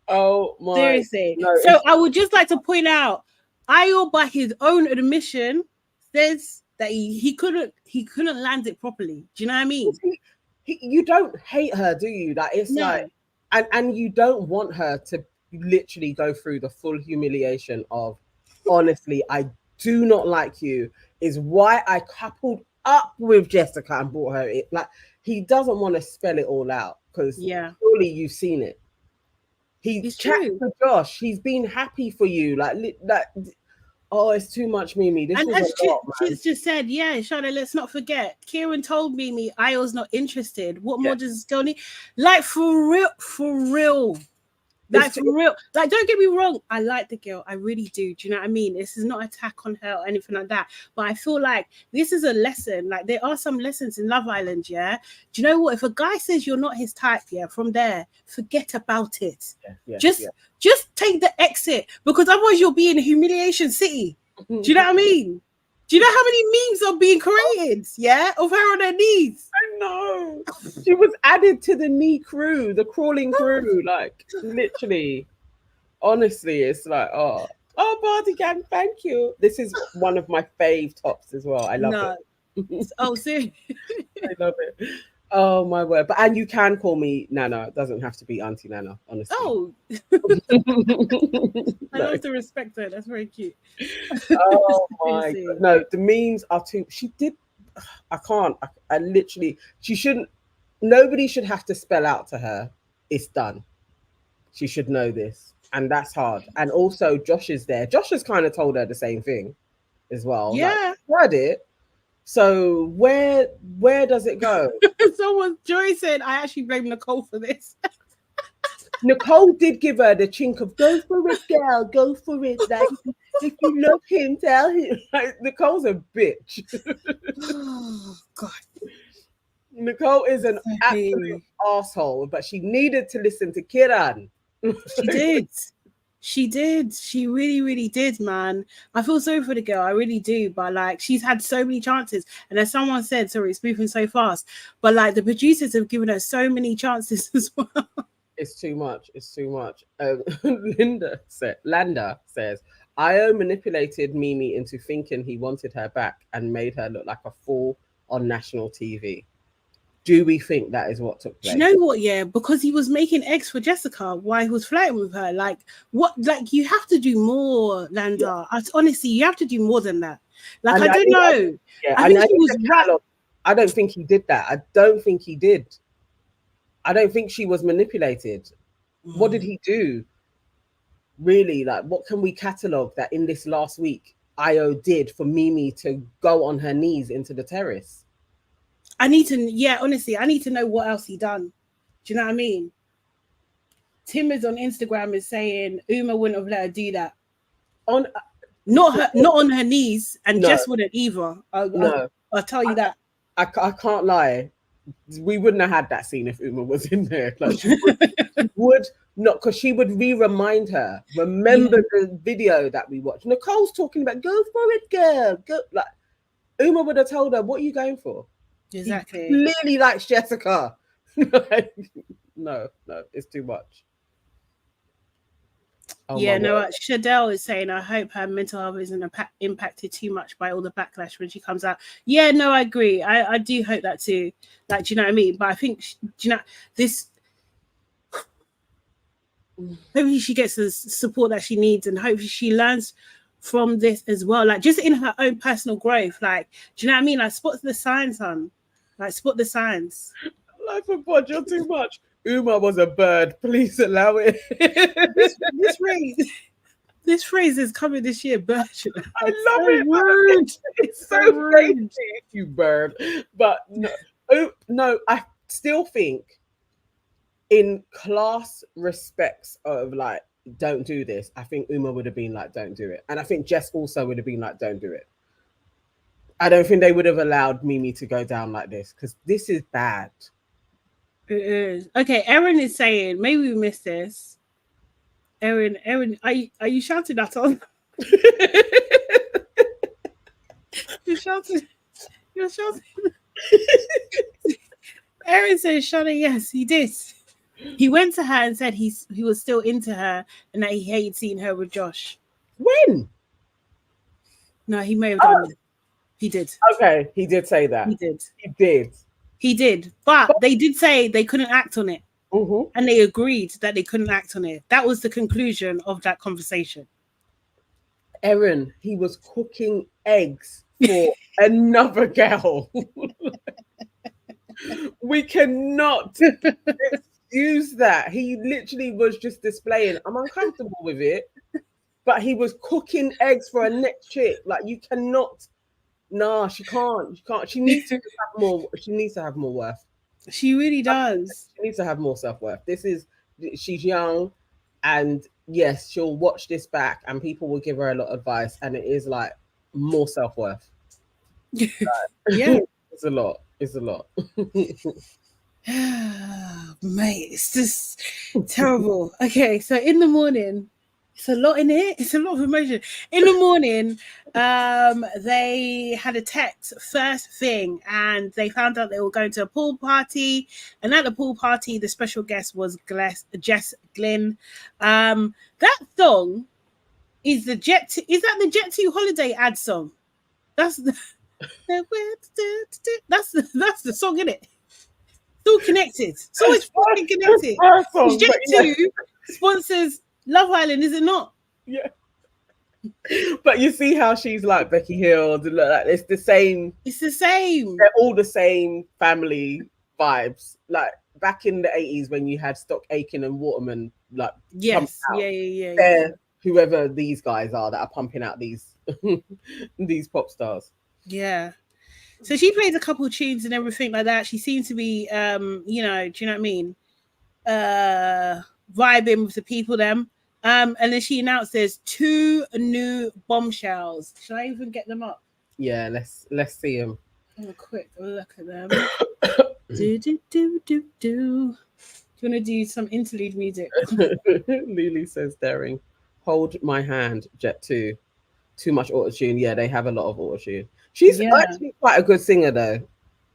Oh my. Seriously. No, so I would just like to point out, AYO, by his own admission, says that he couldn't land it properly. Do you know what I mean? You don't hate her, do you? Like, it's like, and you don't want her to literally go through the full humiliation of, honestly, I do not like you, is why I coupled up with Jessica and brought her in. Like, he doesn't want to spell it all out, because surely you've seen it. He's chatting to Josh. He's been happy for you. Like, oh, it's too much, Mimi. This and as Chits just said, yeah, Shana, let's not forget. Kieran told Mimi, AYO's not interested. What more does this girl need? Like, for real. Like, for real. Like, don't get me wrong. I like the girl. I really do. Do you know what I mean? This is not an attack on her or anything like that. But I feel like this is a lesson. Like, there are some lessons in Love Island, yeah? Do you know what? If a guy says you're not his type, from there, forget about it. Just take the exit. Because otherwise you'll be in Humiliation City. Do you know what I mean? Do you know how many memes are being created? Of her on her knees. I know. She was added to the knee crew, the crawling crew. Like, literally. Honestly, it's like, oh, Bardigan, thank you. This is one of my fave tops as well. I love it. Oh, seriously. I love it. Oh my word! And you can call me Nana. It doesn't have to be Auntie Nana, honestly. Oh, I love to respect her. That's very cute. Oh my God. No, the memes are too. She did. I can't. I literally. She shouldn't. Nobody should have to spell out to her. It's done. She should know this, and that's hard. And also, Josh is there. Josh has kind of told her the same thing, as well. Yeah, like, heard it. So where does it go? Joy said, I actually blame Nicole for this. Nicole did give her the chink of, go for it, girl, go for it. Like, if you love him, tell him. Like, Nicole's a bitch. Oh God. Nicole is an absolute asshole, but she needed to listen to Kiran. She did. She did. She really, really did, man. I feel sorry for the girl. I really do. But like, she's had so many chances. And as someone said, sorry, it's moving so fast. But like, the producers have given her so many chances as well. It's too much. It's too much. Landa says, AYO manipulated Mimi into thinking he wanted her back and made her look like a fool on national TV. Do we think that is what took place? Do you know what? Yeah, because he was making eggs for Jessica while he was flirting with her. Like, what? Like, you have to do more, Landa. Yeah. Honestly, you have to do more than that. Like, I don't know. I think he was right. I don't think he did that. I don't think he did. I don't think she was manipulated. What did he do? Really, like, what can we catalogue that in this last week AYO did for Mimi to go on her knees into the terrace? I need to, yeah, honestly, I need to know what else he done. Do you know what I mean? Tim is on Instagram is saying Uma wouldn't have let her do that. Not on her knees, and no. Jess wouldn't either. I'll tell you that. I can't lie. We wouldn't have had that scene if Uma was in there. Like, she would not, because she would remind her. Remember the video that we watched. Nicole's talking about, go for it, girl. Go. Like, Uma would have told her, what are you going for? Exactly. He clearly likes Jessica. No, it's too much. Oh, yeah, no, Shadell is saying, I hope her mental health isn't impacted too much by all the backlash when she comes out. Yeah, no, I agree. I do hope that too. Like, do you know what I mean? But I think, do you know, this, hopefully she gets the support that she needs, and hopefully she learns from this as well. Like, just in her own personal growth. Like, do you know what I mean? Like, spot the signs, hon. Like, spot the signs. Life of God, you're too much. Uma was a bird. Please allow it. This phrase is coming this year, bird. I love it. Rude. It's so rude, you bird. But no, I still think in class respects of like, don't do this. I think Uma would have been like, don't do it. And I think Jess also would have been like, don't do it. I don't think they would have allowed Mimi to go down like this, because this is bad. It is. Okay, Erin is saying, maybe we missed this. Erin, are you shouting that on? You're shouting. Erin says, Shana, yes, he did. He went to her and said he was still into her and that he hated seeing her with Josh. When? No, he may have done it. He did. Okay, he did say that. He did. But they did say they couldn't act on it. Mm-hmm. And they agreed that they couldn't act on it. That was the conclusion of that conversation. Erin, he was cooking eggs for another girl. We cannot excuse that. He literally was just displaying, I'm uncomfortable with it, but he was cooking eggs for a next chick. Like, you cannot. No, she can't. She needs to have more. She needs to have more worth. She really does. She needs to have more self-worth. She's young, and yes, she'll watch this back and people will give her a lot of advice, and it is like more self-worth. Yeah. It's a lot. Mate, it's just terrible. Okay, so in the morning, it's a lot in it. It's a lot of emotion. In the morning, they had a text first thing, and they found out they were going to a pool party. And at the pool party, the special guest was Jess Glynn. That song is the Jet. Is that the Jet 2 holiday ad song? That's the song, isn't it? It's all connected. So it's fucking connected. Jet 2 sponsors Love Island, is it not? Yeah. But you see how she's like Becky Hill. Like, it's the same. They're all the same family vibes. Like back in the 80s when you had Stock Aitken and Waterman. Like, yes, yeah. They're whoever these guys are that are pumping out these these pop stars. Yeah. So she plays a couple of tunes and everything like that. She seems to be, do you know what I mean? Vibing with the people then. And then she announced there's 2 new bombshells. Should I even get them up? Yeah, let's see them. Have a quick look at them. Do do do do do. Do you want to do some interlude music? Lily says, daring. Hold my hand, Jet 2. Too much autotune. Yeah, they have a lot of autotune. She's Yeah. actually quite a good singer, though.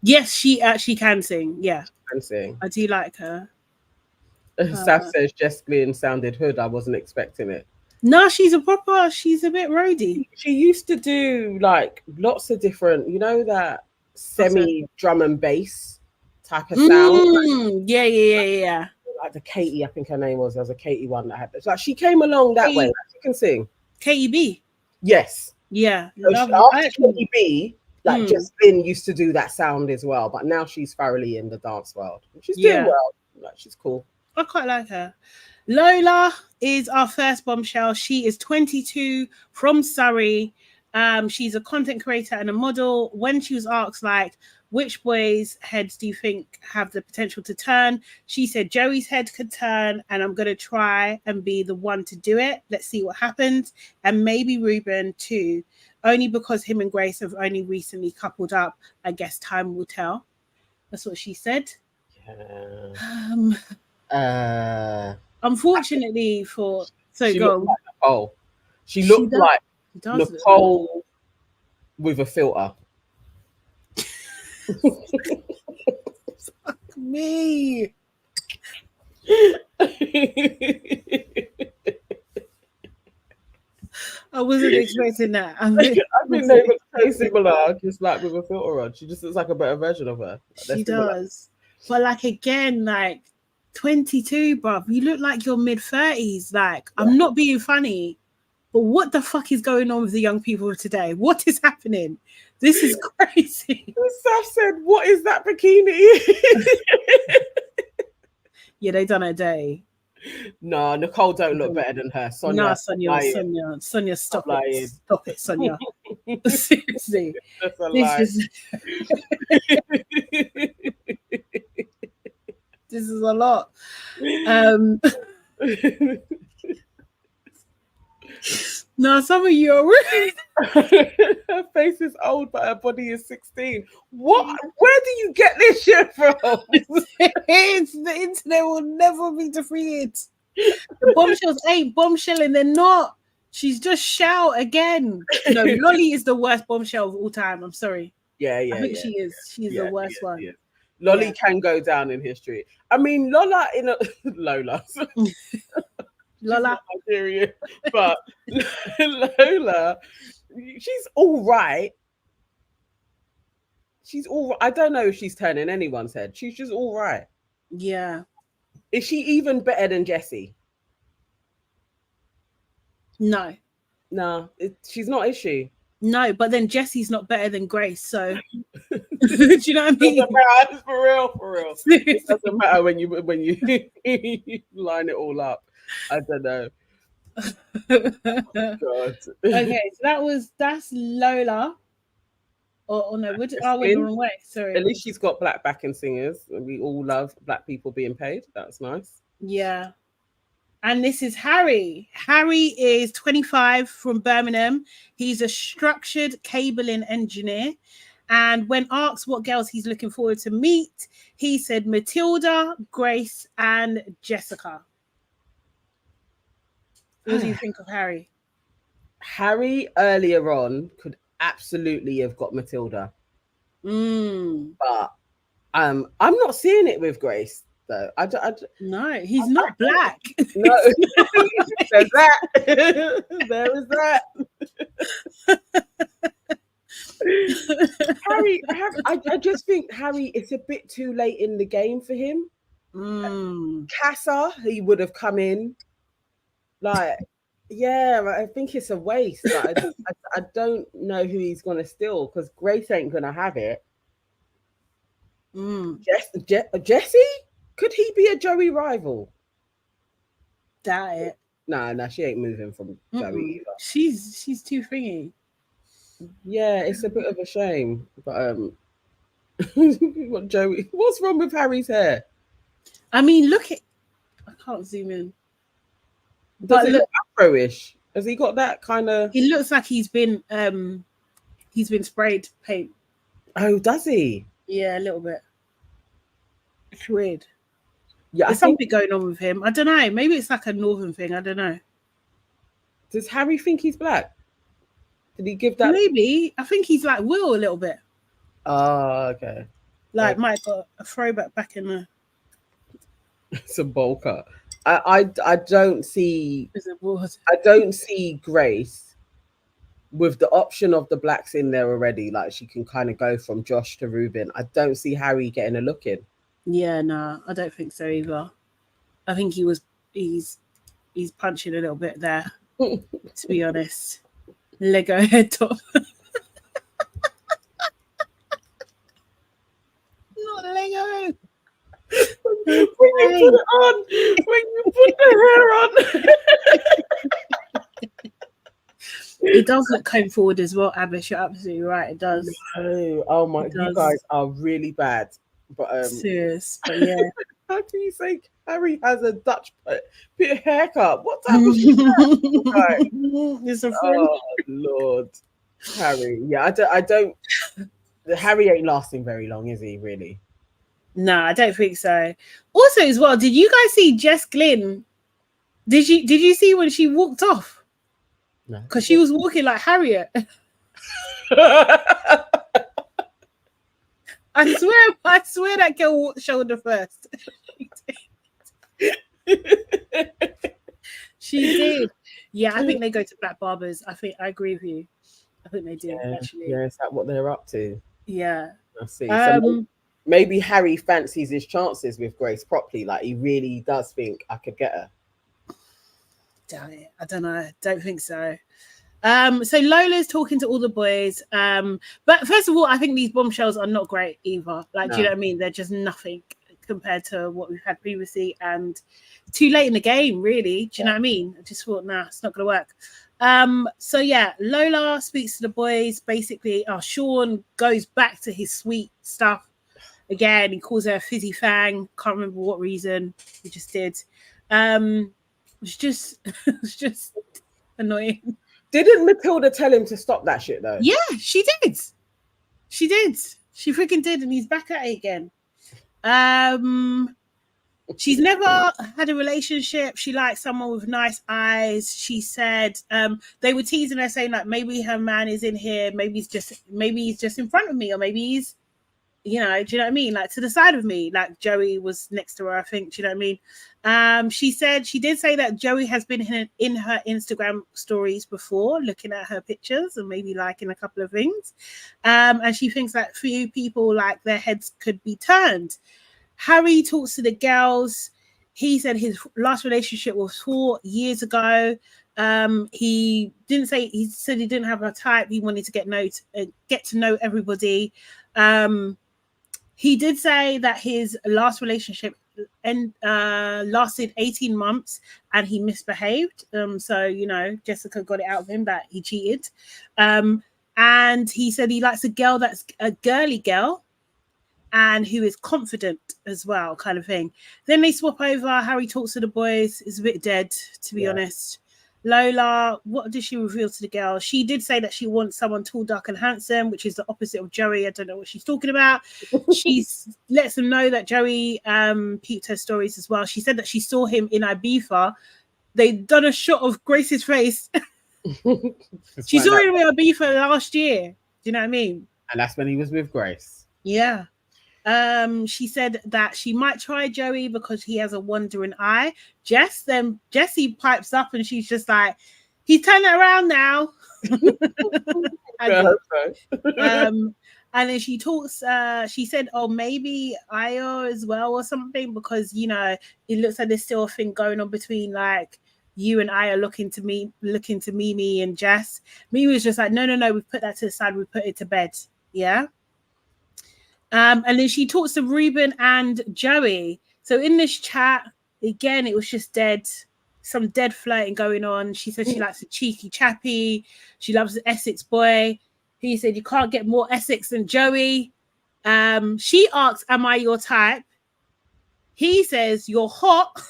Yes, she actually can sing. Yeah, I'm saying. I do like her. Sav says Jess Glynn sounded hood. I wasn't expecting it. No, she's a proper. She's a bit roady. She used to do like lots of different, that semi drum and bass type of sound. Yeah. Like the Katie, I think her name was. There was a Katie one that had this. Like she came along that way. Like, she can sing. Katie B. Yes. Yeah. So after Katie B, like Jess Glynn used to do that sound as well, but now she's thoroughly in the dance world. She's doing well. Like she's cool. I quite like her. Lola is our first bombshell. She is 22 from Surrey. She's a content creator and a model. When she was asked, like, which boys' heads do you think have the potential to turn? She said Joey's head could turn, and I'm going to try and be the one to do it. Let's see what happens. And maybe Ruben too, only because him and Grace have only recently coupled up. I guess time will tell. That's what she said. Unfortunately for... So she go looked like Nicole. She looked like Nicole with a filter. Fuck me. I wasn't expecting that. I think they look so similar, just like with a filter on. She just looks like a better version of her. She does. But like again, like 22, bruv, you look like you're mid-30s. Like, I'm not being funny, but what the fuck is going on with the young people of today? What is happening? This is crazy. Saf said, what is that bikini? Yeah, they done a day. No, Nicole don't look better than her. Sonia. No, Sonia, stop it. Stop it, Sonia. Seriously. That's a lie. This is a lot. No, some of you are rude. Her face is old, but her body is 16. What? Where do you get this shit from? It's the internet will never be defeated. The bombshells ain't bombshelling. They're not. She's just shout again. No, Lolly is the worst bombshell of all time. I'm sorry. Yeah. I think she is. She's the worst one. Yeah. Lolly can go down in history. I mean, Lola in a Lola. Lola, Nigerian, but Lola, she's all right. She's all. I don't know if she's turning anyone's head. She's just all right. Yeah. Is she even better than Jessie? No. No, she's not. Is she? No, but then Jessie's not better than Grace. So, do you know what I mean? It's for real. It doesn't matter when you line it all up. I don't know. God. Okay, so that's Lola. Oh no, we're the wrong way. Sorry. At least she's got black backing singers. We all love black people being paid. That's nice. Yeah. And this is Harry. Harry is 25 from Birmingham. He's a structured cabling engineer. And when asked what girls he's looking forward to meet, he said Matilda, Grace, and Jessica. What do you think of Harry? Harry earlier on could absolutely have got Matilda. But I'm not seeing it with Grace though. No, he's not black. No, there's that. There is that. Harry, I just think Harry, it's a bit too late in the game for him. Casa, he would have come in. Like, yeah, I think it's a waste. Like, I don't know who he's gonna steal because Grace ain't gonna have it. Jessie, could he be a Joey rival? Doubt it. Nah, she ain't moving from Joey either. She's too thingy. Yeah, it's a bit of a shame, but what Joey? What's wrong with Harry's hair? I mean, look at. I can't zoom in. Does it look Afro-ish? Has he got that kind of? He looks like he's been sprayed paint. Oh, does he? Yeah, a little bit. It's weird. Yeah, There's something going on with him. I don't know. Maybe it's like a northern thing. I don't know. Does Harry think he's black? Did he give that? Maybe. I think he's like Will a little bit. Oh, okay. Like might got a throwback back in the. It's a bowl cut. I don't see. I don't see Grace with the option of the blacks in there already. Like she can kind of go from Josh to Ruben. I don't see Harry getting a look in. Yeah, no, I don't think so either. I think he's punching a little bit there. To be honest, Lego head top. Not Lego. When you put it on, when you put the hair on. It does look coming forward as well, Abish. You're absolutely right. It does. No. Oh my! You guys are really bad. But serious. But yeah. How can you say Harry has a Dutch bit haircut? What type of shit is that? It's a oh Lord, Harry. Yeah, I don't. Harry ain't lasting very long, is he? Really? No, I don't think so. Also, as well, did you guys see Jess Glynn? Did you see when she walked off? No, because she was walking like Harriet. I swear that girl walked shoulder first. She did. Yeah, I think they go to black barbers. I agree with you. I think they do, actually. Yeah, is that what they're up to? Yeah. I see. So maybe Harry fancies his chances with Grace properly. Like he really does think I could get her. Damn it. I don't know. Don't think so. So Lola's talking to all the boys. But first of all, I think these bombshells are not great either. Like, do you know what I mean? They're just nothing compared to what we've had previously, and too late in the game, really. Do you know what I mean? I just thought, nah, it's not gonna work. So yeah, Lola speaks to the boys. Basically, Sean goes back to his sweet stuff again. He calls her a fizzy fang. Can't remember what reason. He just did. It's just annoying. Didn't Matilda tell him to stop that shit though? Yeah, she did. She freaking did, and he's back at it again. She's never had a relationship. She likes someone with nice eyes. She said they were teasing her, saying like maybe her man is in here, maybe he's just in front of me, or maybe he's, you know, do you know what I mean? Like to the side of me, like Joey was next to her, I think. Do you know what I mean? She did say that Joey has been in her Instagram stories before, looking at her pictures and maybe liking a couple of things. And she thinks that few people, like, their heads could be turned. Harry talks to the girls. He said his last relationship was 4 years ago. He said he didn't have a type. He wanted to get to know everybody. He did say that his last relationship lasted 18 months and he misbehaved. So, you know, Jessica got it out of him that he cheated. And he said he likes a girl that's a girly girl and who is confident as well, kind of thing. Then they swap over. Harry talks to the boys. It's a bit dead, to be honest. Lola, what did she reveal to the girl? She did say that she wants someone tall, dark, and handsome, which is the opposite of Joey. I don't know what she's talking about. She lets them know that Joey peeped her stories as well. She said that she saw him in Ibiza. They'd done a shot of Grace's face. She saw him in Ibiza last year. Do you know what I mean? And that's when he was with Grace. Yeah. She said that she might try Joey because he has a wandering eye. Jessie pipes up and she's just like, he's turning around now. And then she talks, she said, oh, maybe AYO as well or something, because, you know, it looks like there's still a thing going on between like you and AYO looking to Mimi and Jess. Mimi was just like, no, we've put that to the side, we put it to bed. Yeah. And then she talks to Ruben and Joey. So in this chat, again, it was just some dead flirting going on. She said she likes a cheeky chappy. She loves an Essex boy. He said you can't get more Essex than Joey. She asks, am I your type? He says, you're hot.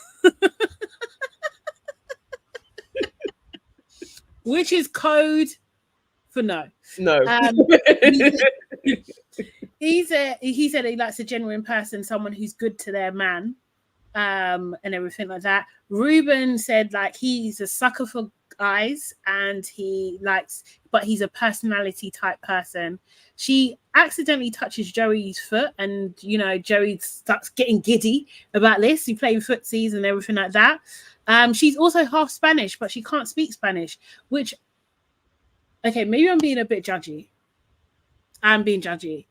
Which is code for no. No. he said he likes a genuine person, someone who's good to their man, and everything like that. Ruben said like he's a sucker for guys and he likes, but he's a personality type person. She accidentally touches Joey's foot, and Joey starts getting giddy about this. He playing footsies and everything like that. She's also half Spanish, but she can't speak Spanish, which, okay, maybe I'm being a bit judgy. I'm being judgy.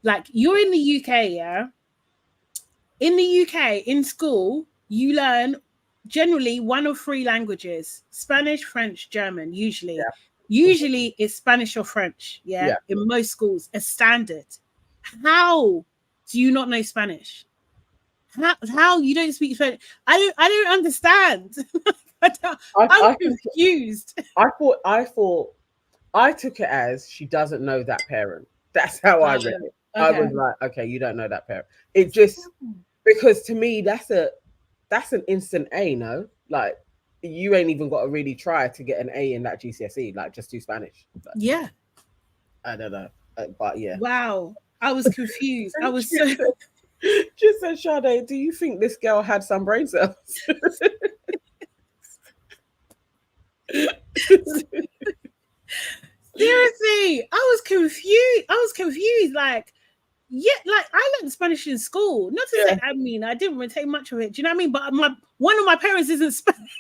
Like, you're in the UK, yeah? In the UK, in school, you learn generally one of three languages: Spanish, French, German, usually. Yeah. Usually it's Spanish or French, yeah? In most schools, as standard. How do you not know Spanish? How you don't speak Spanish? I don't understand. I'm confused. I took it as she doesn't know that parent. That's how I read it. Okay. I was like, okay, you don't know that parent. It just, because to me that's an instant A, no? Like, you ain't even got to really try to get an A in that GCSE. Like, just do Spanish. But, yeah. I don't know, but yeah. Wow, I was confused. I was so. Just said, Sade, do you think this girl had some brain cells? Seriously, I was confused. Like, yeah, like I learned Spanish in school. Not to say, I mean, I didn't retain much of it. Do you know what I mean? But one of my parents isn't Spanish.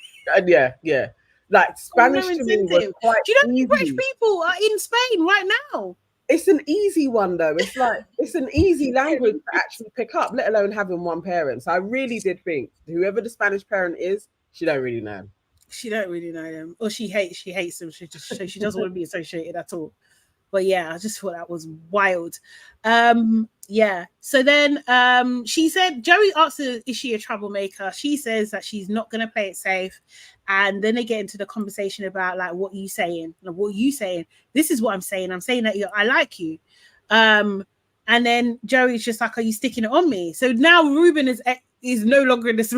Yeah. Like, Spanish to me was quite Do you know easy. British people are in Spain right now? It's an easy one though. It's like, it's an easy language to actually pick up, let alone having one parent. So I really did think whoever the Spanish parent is, she don't really know him. She don't really know them, or she hates them. She doesn't want to be associated at all. But yeah, I just thought that was wild. Yeah. So then she said, Joey asked her, is she a troublemaker? She says that she's not going to play it safe. And then they get into the conversation about like, what are you saying? Like, what are you saying? This is what I'm saying. I'm saying that I like you. And then Joey's just like, are you sticking it on me? So now Ruben is no longer in this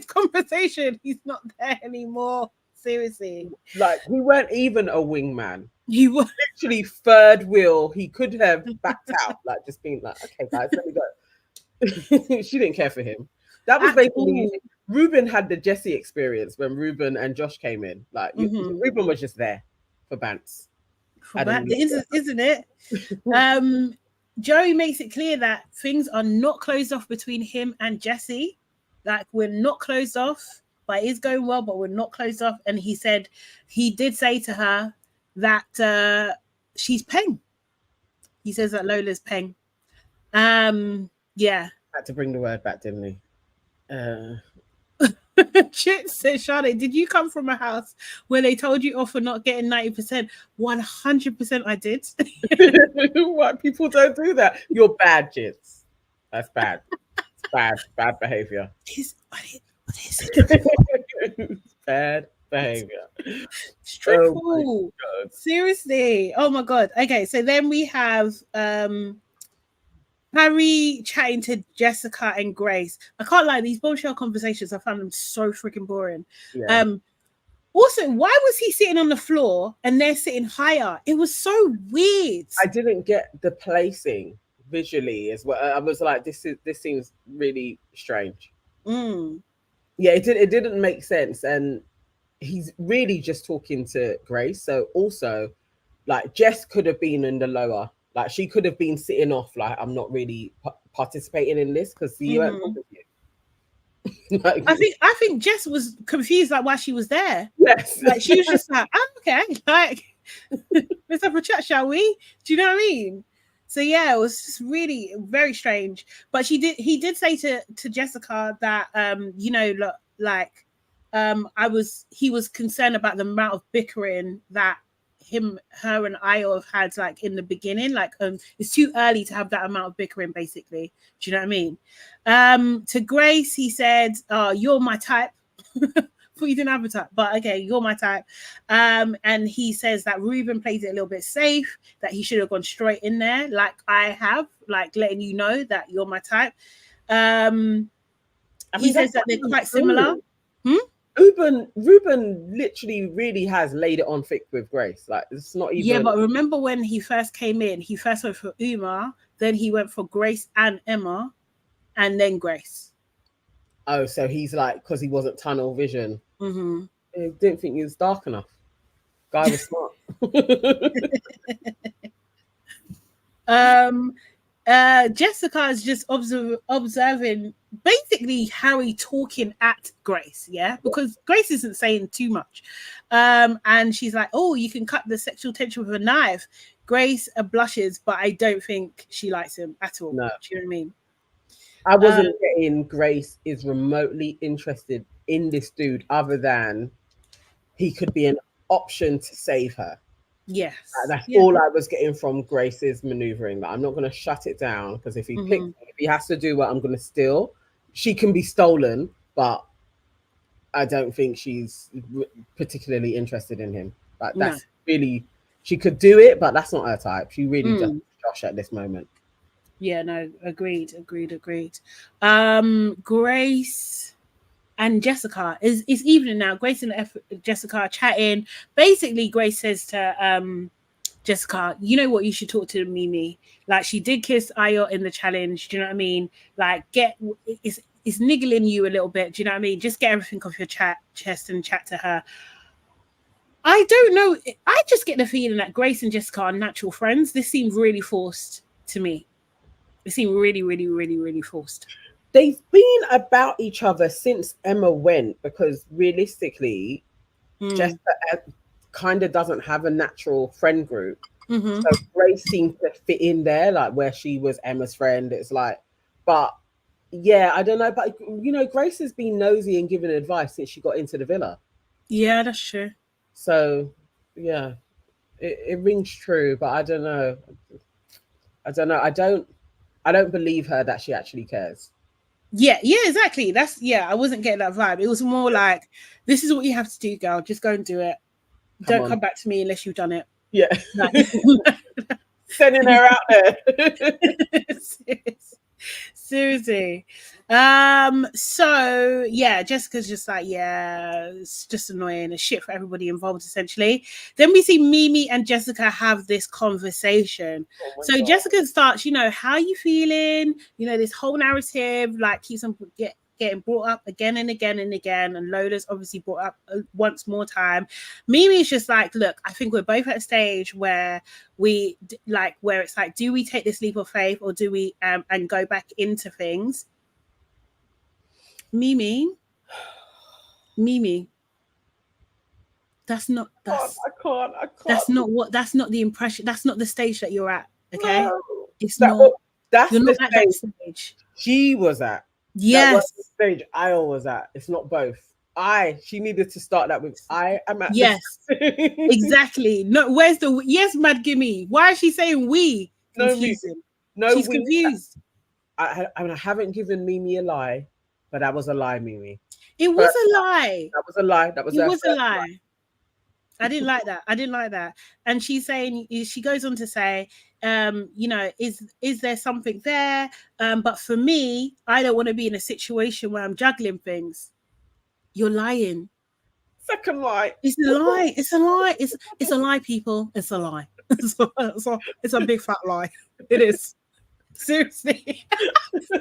conversation. He's not there anymore. Seriously. Like, he weren't even a wingman. He was literally third wheel. He could have backed out, like just being like, okay, guys, let me go. She didn't care for him. That was basically Ruben had the Jesse experience when Ruben and Josh came in. Like, Ruben was just there for bants. Isn't it? Joey makes it clear that things are not closed off between him and Jesse. Like, we're not closed off, but it's going well, but we're not closed off. And he said he did say to her that she's Peng. He says that Lola's Peng. Yeah. Had to bring the word back, didn't he? Chit says, Sade, did you come from a house where they told you off for not getting 90%? 100% I did. White people don't do that. You're bad, Chits. That's bad. It's bad behavior. What is it? Bad behavior. Triple. Oh, seriously. Oh my god. Okay, so then we have Harry chatting to Jessica and Grace. I can't lie, these Bombshell conversations, I found them so freaking boring. Yeah. Also, why was he sitting on the floor and they're sitting higher? It was so weird. I didn't get the placing visually as well. I was like, this seems really strange. Yeah, it didn't make sense. And he's really just talking to Grace. So also, like, Jess could have been in the lower. Like, she could have been sitting off, like, I'm not really participating in this because you weren't with you. Like, I think Jess was confused, like, why she was there. Yes. Like, she was just like, oh, okay, like, let's have a chat, shall we? Do you know what I mean? So yeah, it was just really very strange. But he did say to Jessica that he was concerned about the amount of bickering that her and Ayo have had, like, in the beginning. Like, it's too early to have that amount of bickering, basically. Do you know what I mean? To Grace, he said, you're my type. Thought you didn't have a type, but okay, you're my type. And he says that Ruben plays it a little bit safe, that he should have gone straight in there, like I have, like, letting you know that you're my type. He says that they're quite similar. Ruben literally really has laid it on thick with Grace. Like, it's not even. Yeah, but remember when he first came in, he first went for Uma, then he went for Grace and Emma, and then Grace. Oh, so he's like, because he wasn't tunnel vision. Mm-hmm. I didn't think he was dark enough. Guy was smart. Jessica is just observing basically Harry talking at Grace, yeah, because Grace isn't saying too much. And she's like, oh, you can cut the sexual tension with a knife. Grace blushes, but I don't think she likes him at all. No. Do you know what I mean? I wasn't getting Grace is remotely interested in this dude other than he could be an option to save her. Yes. That's all I was getting from Grace's maneuvering. That I'm not going to shut it down, because if he picks, if he has to do what I'm going to steal, she can be stolen, but I don't think she's particularly interested in him. Like, that's really, she could do it, but that's not her type. She really just Josh at this moment. Yeah, no, agreed. Grace and Jessica is evening now. Grace and Jessica are chatting. Basically, Grace says to Jessica, you know what, you should talk to Mimi. Like, she did kiss AYO in the challenge. Do you know what I mean? Like, it's niggling you a little bit. Do you know what I mean? Just get everything off your chest and chat to her. I don't know. I just get the feeling that Grace and Jessica are natural friends. This seemed really forced to me. It seemed really, really, really, really forced. They've been about each other since Emma went, because realistically, Jessica kind of doesn't have a natural friend group. So Grace seems to fit in there, like where she was Emma's friend. It's like, but yeah, I don't know. But you know, Grace has been nosy and giving advice since she got into the villa. Yeah, that's true. So yeah, it rings true, but I don't know. I don't believe her that she actually cares. Yeah, exactly. I wasn't getting that vibe. It was more like, this is what you have to do, girl. Just go and do it. Don't come back to me unless you've done it. Yeah. Sending her out there. Seriously. So yeah, Jessica's just like, yeah, it's just annoying. It's shit for everybody involved, essentially. Then we see Mimi and Jessica have this conversation. So God. Jessica starts, you know, how are you feeling? You know, this whole narrative like keeps on getting brought up again and again and again, and Lola's obviously brought up once more time. Mimi's just like, look, I think we're both at a stage where it's like, do we take this leap of faith, or do we and go back into things? Mimi, that's not I can't. That's not the impression. That's not the stage that you're at. Okay, it's not. That's you're the not at that stage she was at. Yes, that was the stage I was at. It's not both. She needed to start that with I am at. Yes, exactly. No, where's the yes, Mad Gimme? Why is she saying we? Confusing. No, she's confused. I haven't given Mimi a lie, but that was a lie, Mimi. It was a lie. That was a lie. That was a lie. I didn't like that. And she's saying, she goes on to say, you know, is there something there? But for me, I don't want to be in a situation where I'm juggling things. You're lying. Second lie. It's a lie. It's a lie. It's a lie, people. It's a lie. It's a big fat lie. It is. Seriously.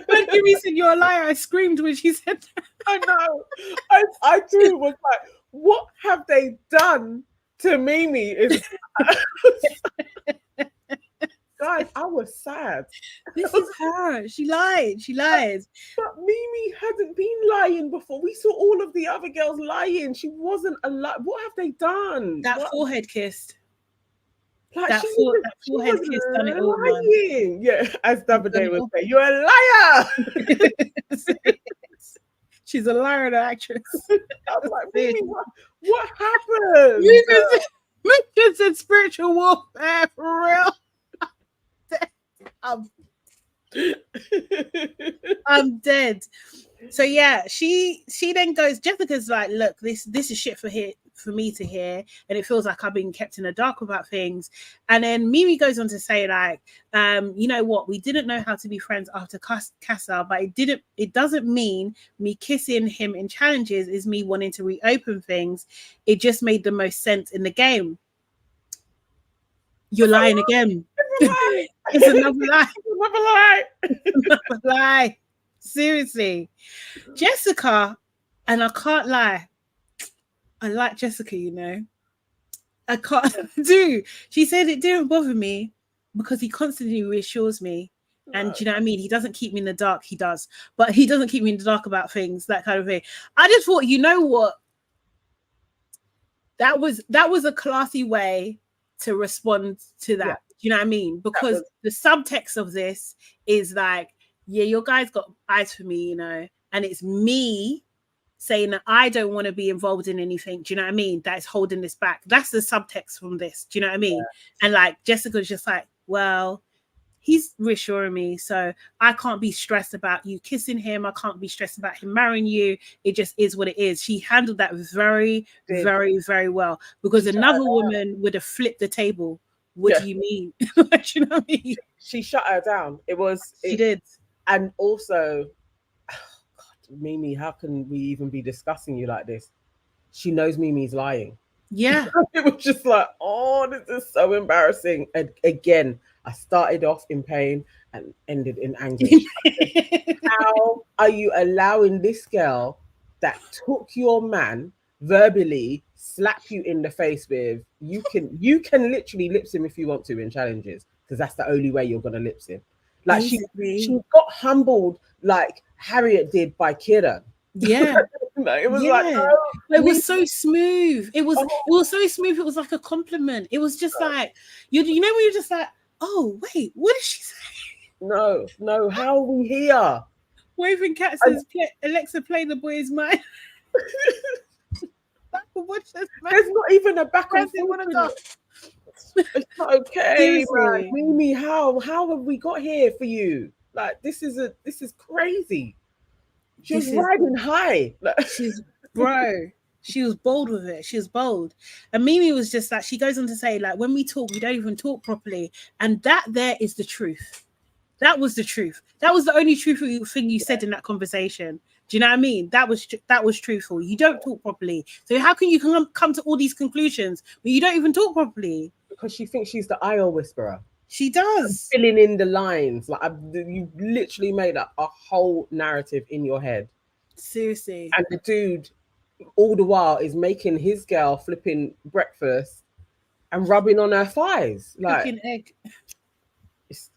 When Jimmy said you're a liar, I screamed when she said that. I know. I too was like, what have they done to Mimi? Guys, I was sad. This is her. She lied. But Mimi hadn't been lying before. We saw all of the other girls lying. She wasn't a lie. What have they done? Forehead kissed. Like, that forehead kiss done it all. Lying. Yeah, as Davide would say, you're a liar. She's a liar, the actress. I was like, Mimi, what happened? You said spiritual warfare for real. I'm dead. So yeah, she then goes, Jessica's like, look, this is shit for me to hear, and it feels like I've been kept in the dark about things. And then Mimi goes on to say, like, you know what, we didn't know how to be friends after Casa, but it doesn't mean me kissing him in challenges is me wanting to reopen things. It just made the most sense in the game. You're lying again. It's another lie. Another lie. Another lie. Seriously. Jessica, and I can't lie, I like Jessica, you know. I can't do. She said it didn't bother me because he constantly reassures me. And do you know what I mean? He doesn't keep me in the dark. He does. But he doesn't keep me in the dark about things, that kind of thing. I just thought, you know what? That was a classy way to respond to that. Yeah. Do you know what I mean? Because the subtext of this is like, yeah, your guy's got eyes for me, you know, and it's me saying that I don't want to be involved in anything. Do you know what I mean? That's holding this back. That's the subtext from this. Do you know what I mean? Yeah. And like Jessica's just like, well, he's reassuring me, so I can't be stressed about you kissing him. I can't be stressed about him marrying you. It just is what it is. She handled that very, very, very well, because another woman would have flipped the table. What do you mean? Do you know what I mean? She shut her down. She did. And also, oh God, Mimi, how can we even be discussing you like this? She knows Mimi's lying. Yeah. It was just like, oh, this is so embarrassing. And again, I started off in pain and ended in anguish. How are you allowing this girl that took your man verbally, slap you in the face with, you can literally lip him if you want to in challenges, because that's the only way you're gonna lip him. Like she got humbled like Harriet did by Kira. Yeah. It was like, oh, it was so smooth. It was so smooth. It was like a compliment. It was just like you know when you're just like, oh wait, what did she say? No, how are we here? Waving Cat says, Alexa, play The Boy Is Mine. There's not even a back and forth. It's not okay, man. Mimi, how have we got here for you? Like, this is crazy. She was riding high. She was bold with it. She was bold. And Mimi was just like, she goes on to say, like, when we talk, we don't even talk properly. And that there is the truth. That was the truth. That was the only truthful thing you said in that conversation. Do you know what I mean? That was truthful. You don't talk properly. So how can you come to all these conclusions when you don't even talk properly? Because she thinks she's the AYO whisperer. She does. Filling in the lines. Like, you literally made up a whole narrative in your head. Seriously. And the dude, all the while, is making his girl flipping breakfast and rubbing on her thighs. Like, cooking egg.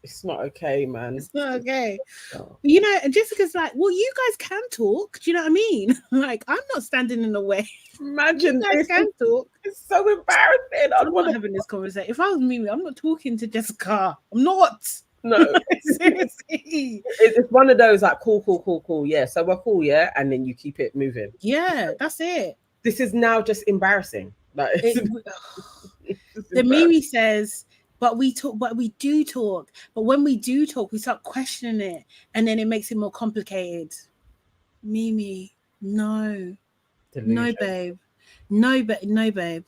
It's not okay, man. It's not okay. Oh. You know, and Jessica's like, well, you guys can talk. Do you know what I mean? Like, I'm not standing in the way. Imagine you guys can talk. It's so embarrassing. I'm not having this conversation. If I was Mimi, I'm not talking to Jessica. I'm not. No. Seriously. It's one of those like, cool. Yeah, so we're cool, yeah? And then you keep it moving. Yeah, that's it. This is now just embarrassing. Like, the Mimi says, but we do talk. But when we do talk, we start questioning it, and then it makes it more complicated. Mimi, no. Delusion. No, babe. No, babe.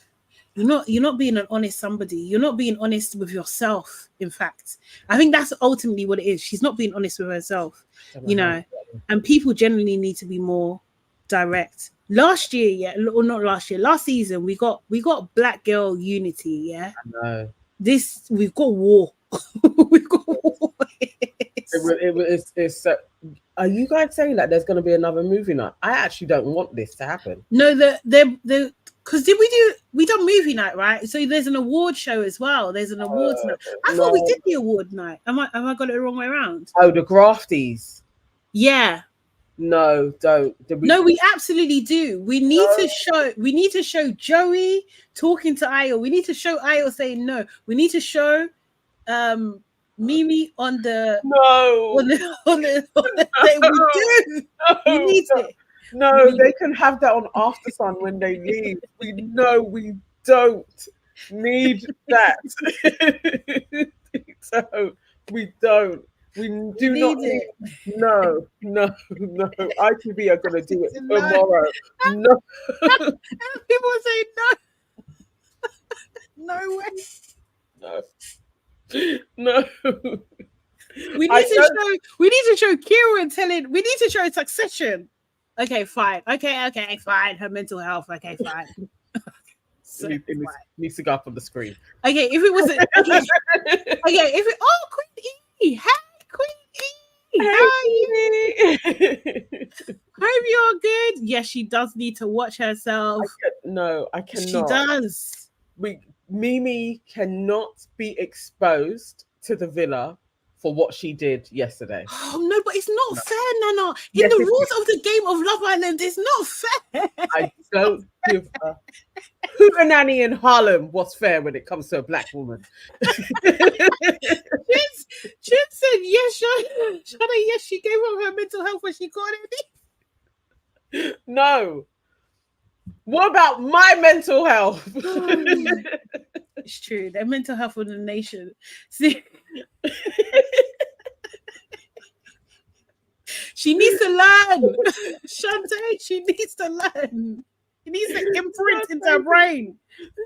You're not being an honest somebody. You're not being honest with yourself, in fact. I think that's ultimately what it is. She's not being honest with herself, you know. And people generally need to be more direct. Last season, we got black girl unity, yeah. I know. We've got war. We've got war. It's are you guys saying that there's going to be another movie night? I actually don't want this to happen. No, because we done movie night, right? So there's an award show as well. There's an awards night. I thought we did the award night. Have I got it the wrong way around? Oh, the grafties. Yeah. No, don't. No, we absolutely do. We need to show Joey talking to Ayo. We need to show Ayo saying no. We need to show Mimi on the day. We do. We need it. No, they can have that on After Sun when they leave. We know we don't need that. So we don't. We do not need it. No. ITV are going to do it tomorrow. No. People are saying no. No way. No. We need to show Kieran telling. We need to show Succession. Okay, fine. Okay, fine. Her mental health. Okay, fine. So it needs to go up on the screen. Okay, if it was Queen E. Hey, Queen E. How are you? Hope you're good. Yes, she does need to watch herself. I cannot. She does. Mimi cannot be exposed to the villa for what she did yesterday. Oh no, but it's not fair, Nana. In the rules of the game of Love Island, it's not fair. I don't give a hootenanny in Harlem what's fair when it comes to a black woman. Chin said yes, Shada, yes, she gave up her mental health when she got it. No. What about my mental health? It's true. Their mental health in the nation. See, she needs to learn. Shantae, she needs to learn. She needs to imprint into her brain.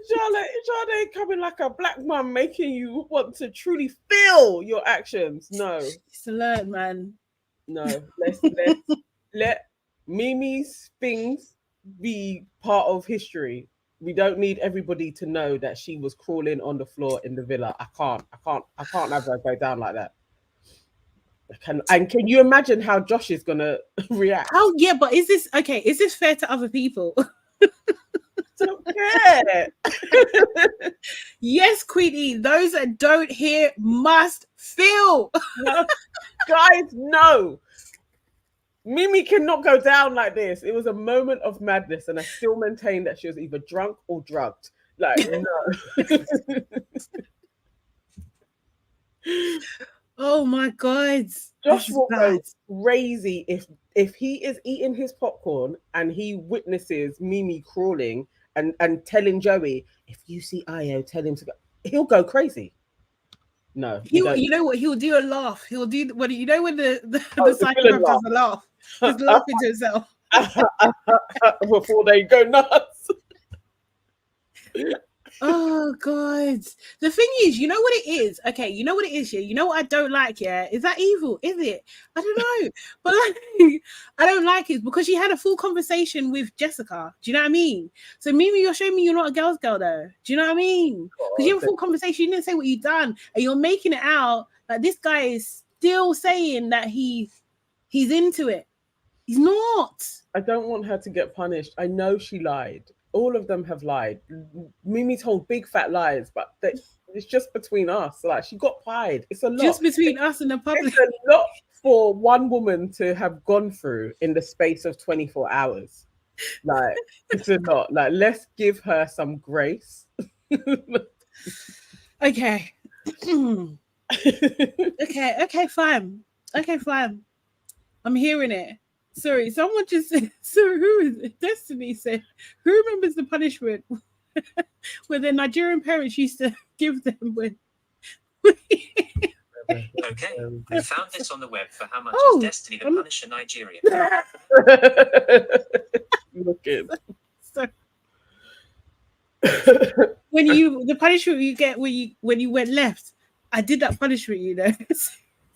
Sade coming like a black mum, making you want to truly feel your actions. No. She needs to learn, man. No. Let Mimi's things be part of history. We don't need everybody to know that she was crawling on the floor in the villa. I can't have her go down like that. Can you imagine how Josh is gonna react? Oh yeah, but is this fair to other people? Don't care. Yes, Queenie, those that don't hear must feel. No. Guys, no. Mimi cannot go down like this. It was a moment of madness, and I still maintain that she was either drunk or drugged. Like, no. Oh my God. Josh will go crazy if he is eating his popcorn and he witnesses Mimi crawling and telling Joey, if you see Ayo, tell him to go. He'll go crazy. No. You know what? He'll do a laugh. He'll do when the psychopath does a laugh. He's laughing to himself. Before they go nuts. Oh God. The thing is, you know what it is? Okay, you know what it is, yeah? You know what I don't like, yeah? Is that evil? Is it? I don't know. But like, I don't like it because she had a full conversation with Jessica. Do you know what I mean? So Mimi, you're showing me you're not a girl's girl though. Do you know what I mean? Because you have a full conversation, you didn't say what you've done, and you're making it out like this guy is still saying that he's into it. He's not. I don't want her to get punished. I know she lied. All of them have lied. Mimi told big fat lies, but it's just between us. Like, she got pied. It's a lot. Just between us and the public. It's a lot for one woman to have gone through in the space of 24 hours. Like, it's a lot. Like, let's give her some grace. Okay. Okay, fine. I'm hearing it. Sorry, someone just said, so who is it? Destiny said, who remembers the punishment where their Nigerian parents used to give them when Okay, I found this on the web for how much is Destiny to punish a Nigerian. Look at so, the punishment you get when you went left, I did that punishment, you know.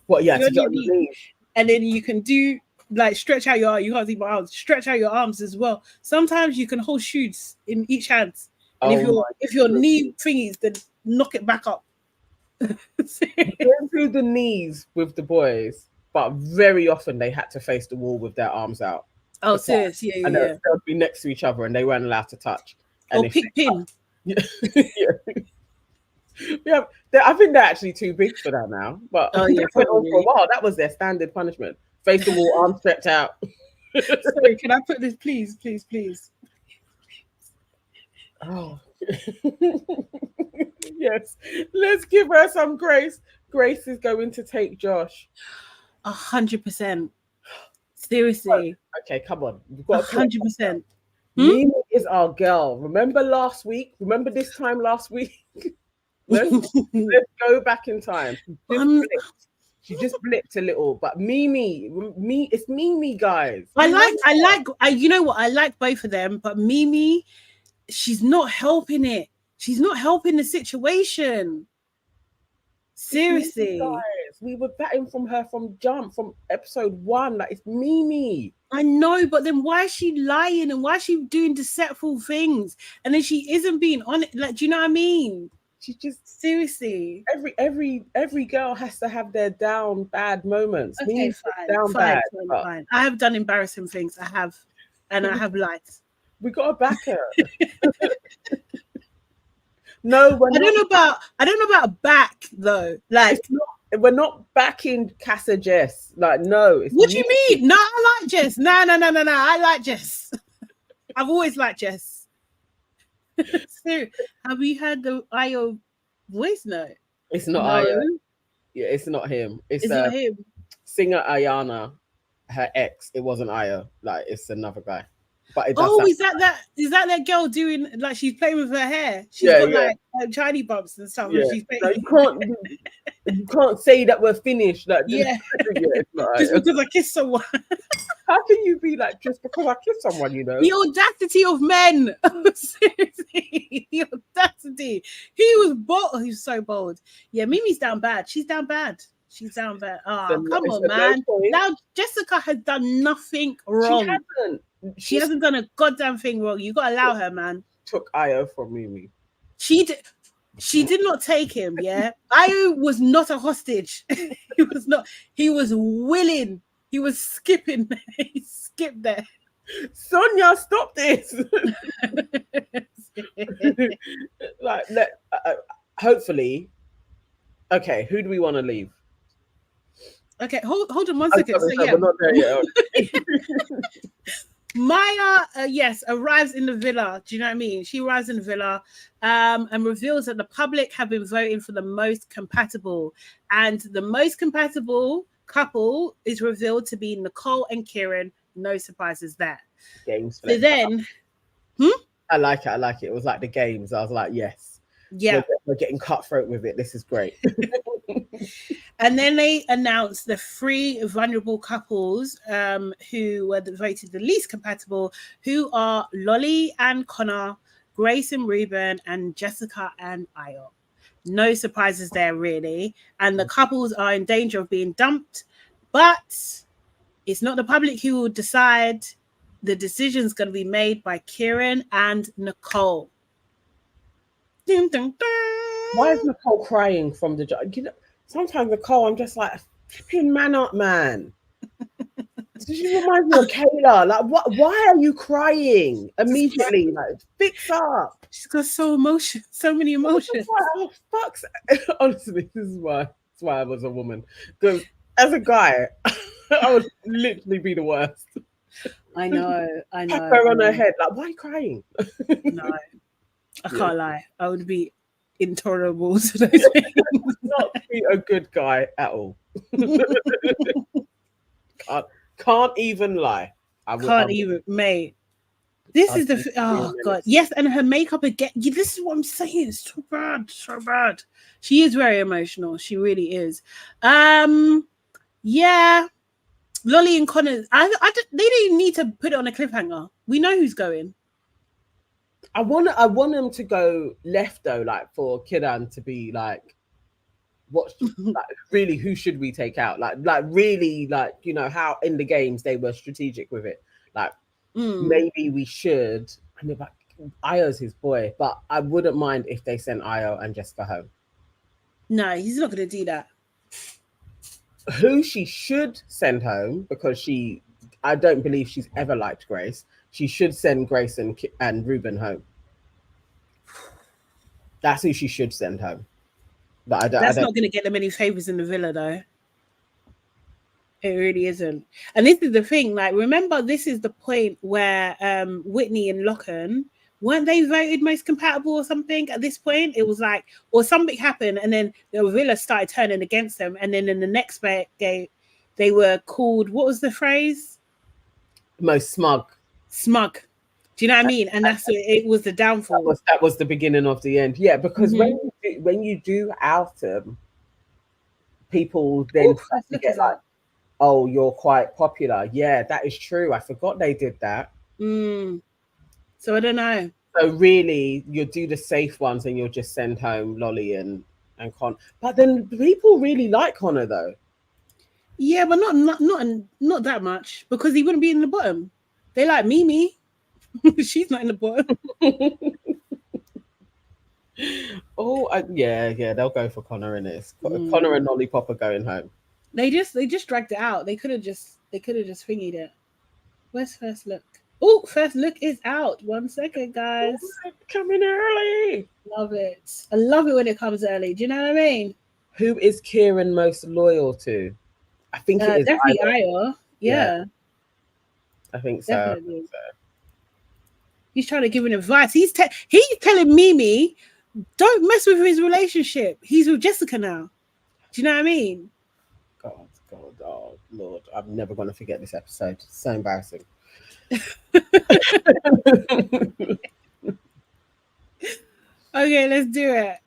What, yeah, to get on your knees. And then you can do like stretch out you can't see my arms, stretch out your arms as well. Sometimes you can hold shoes in each hand. And if your knee thingies, then knock it back up. Going through the knees with the boys, but very often they had to face the wall with their arms out. Oh, serious? Yeah. And they'd be next to each other and they weren't allowed to touch. And or pick pin. Yeah. I think they're actually too big for that now. But for a while, that was their standard punishment. Face the wall, arms stretched out. Sorry, can I put this, please? Oh. Yes. Let's give her some grace. Grace is going to take Josh. 100%. Seriously. Okay, come on. We've got 100%. Mimi is our girl. Remember last week? Remember this time last week? Let's go back in time. She just blipped a little, but Mimi, it's Mimi, guys. I like, you know what? I like both of them, but Mimi, she's not helping it. She's not helping the situation. Seriously. Guys, we were batting from her from episode 1. Like, it's Mimi. I know, but then why is she lying and why is she doing deceitful things? And then she isn't being honest. Like, do you know what I mean? She just seriously. Every girl has to have their down bad moments. Okay, fine. I have done embarrassing things. I have, and I have lied. We got to back her. No, I don't know about back though. Like, we're not backing Casa Jess. Like, no. What do you mean? No, I like Jess. No. I like Jess. I've always liked Jess. So, have you heard the AYO voice note? It's not AYO. Yeah, it's not him. It's not him. Singer Ayana, her ex. It wasn't AYO. Like, it's another guy. But is that girl doing, like, she's playing with her hair? She's got like shiny bumps and stuff. Yeah. She's no, you can't say that we're finished. Like, just because I kissed someone. How can you be like, just because I kissed someone, you know? The audacity of men. Seriously, the audacity. He was bold. He was so bold. Yeah, Mimi's down bad. She's down bad. Oh, come on, man. Now Jessica has done nothing wrong. She hasn't done a goddamn thing wrong. You gotta allow her, man. Took AYO from Mimi. She did not take him. Yeah, AYO was not a hostage. He was not. He was willing. He was skipping. He skipped there. Sonia, stop this. Like, hopefully. Okay, who do we want to leave? Okay, hold on 1 second. We're not there yet. Maya, yes, arrives in the villa. Do you know what I mean? She arrives in the villa and reveals that the public have been voting for the most compatible. And the most compatible couple is revealed to be Nicole and Kieran. No surprises there. Games. So then... I like it. It was like the games. I was like, yes. Yeah. We're getting cutthroat with it. This is great. And then they announced the 3 vulnerable couples who were voted the least compatible, who are Lolly and Connor, Grace and Ruben, and Jessica and AYO. No surprises there, really. And the couples are in danger of being dumped, but it's not the public who will decide. The decision's going to be made by Kieran and Nicole. Dun, dun, dun. Why is Nicole crying from the job? You know, sometimes Nicole, I'm just like, flipping man up, man. She reminds me of Kayla. Like, what? Why are you crying immediately? Like, fix up. She's got so many emotions. Oh, fuck. Honestly, this is why I was a woman. Because as a guy, I would literally be the worst. I know. Tap her on her head. Like, why are you crying? No, I can't lie. I would be intolerable to those things. Not be a good guy at all. Can't even lie. Mate. This is the god. Yes, and her makeup again. This is what I'm saying. It's so bad. She is very emotional. She really is. Yeah. Lolly and Connor. They didn't need to put it on a cliffhanger. We know who's going. I want them to go left though, like for Kiran to be like, what? Like, really, who should we take out? Like really, like, you know how in the games they were strategic with it. Like maybe we should. I mean, like, AYO's his boy, but I wouldn't mind if they sent AYO and Jessica home. No, he's not going to do that. Who she should send home, because I don't believe she's ever liked Grace. She should send Grace and Ruben home. That's who she should send home. But that's not going to get them any favors in the villa, though. It really isn't. And this is the thing. Like, remember, this is the point where Whitney and Locken, weren't they voted most compatible or something? At this point, it was like, or something happened, and then the villa started turning against them. And then in the next bit, they were called. What was the phrase? Most smug. Smug. Do you know what I mean? And it was the downfall. That was the beginning of the end. Yeah, because when you do out them, people then Ooh, start to look get at like, that. oh, you're quite popular. Yeah, that is true. I forgot they did that. So I don't know. So really, you'll do the safe ones and you'll just send home Lolly and Con. But then people really like Connor though. Yeah, but not that much because he wouldn't be in the bottom. They like Mimi. She's not in the bottom. Yeah, they'll go for Connor in this. Connor and Lollipop are going home. They just dragged it out. They could have just thingied it. Where's first look? Oh, first look is out. 1 second, guys. Coming early. Love it. I love it when it comes early. Do you know what I mean? Who is Kieran most loyal to? I think it is Definitely AYO. AYO. Yeah, I think so. definitely. He's trying to give an advice. He's telling Mimi, don't mess with his relationship. He's with Jessica now. Do you know what I mean? God, oh Lord, I'm never going to forget this episode. It's so embarrassing. Okay, let's do it.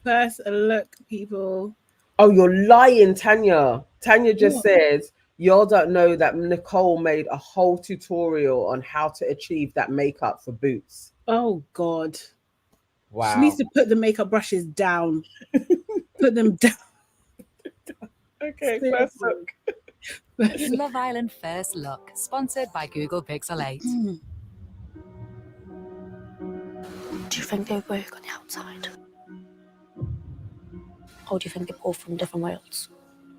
First look, people. Oh, you're lying, Tanya. Tanya just says, y'all don't know that Nicole made a whole tutorial on how to achieve that makeup for Boots. Oh, God. Wow. She needs to put the makeup brushes down. Put them down. Okay, first look. Love Island First Look, sponsored by Google Pixel 8. Do you think they work on the outside? Or do you think they're all from different worlds?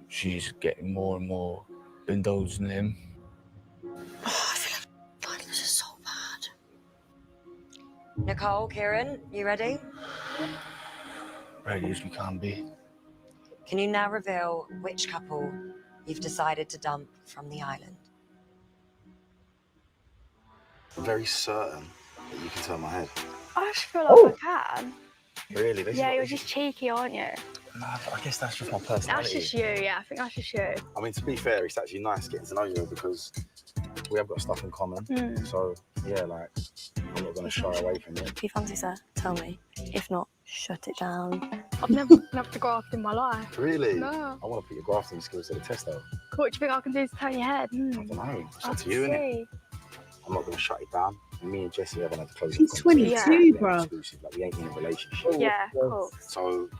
She's getting more and more indulged in him. Oh, I feel like this is so bad. Nicole, Kieran, you ready? Ready as we can be. Can you now reveal which couple you've decided to dump from the island? I'm very certain that you can turn my head. I just feel like I can. Really? Yeah, you're just cheeky, aren't you? Nah, I guess that's just my personality. That's just you, yeah. I think that's just you. I mean, to be fair, it's actually nice getting to know you because we have got stuff in common. So, yeah, like, I'm not going to shy away from it. If you fancy her, tell me. If not, shut it down. I've never been to graft in my life. Really? No. I want to put your grafting skills to the test, though. What do you think I can do to turn your head? I don't know. It's up to you, innit? I'm not going to shut it down. Me and Jessie haven't had to close She's 22, bro. Exclusive. Like, we ain't in a relationship. Yeah, cool. So,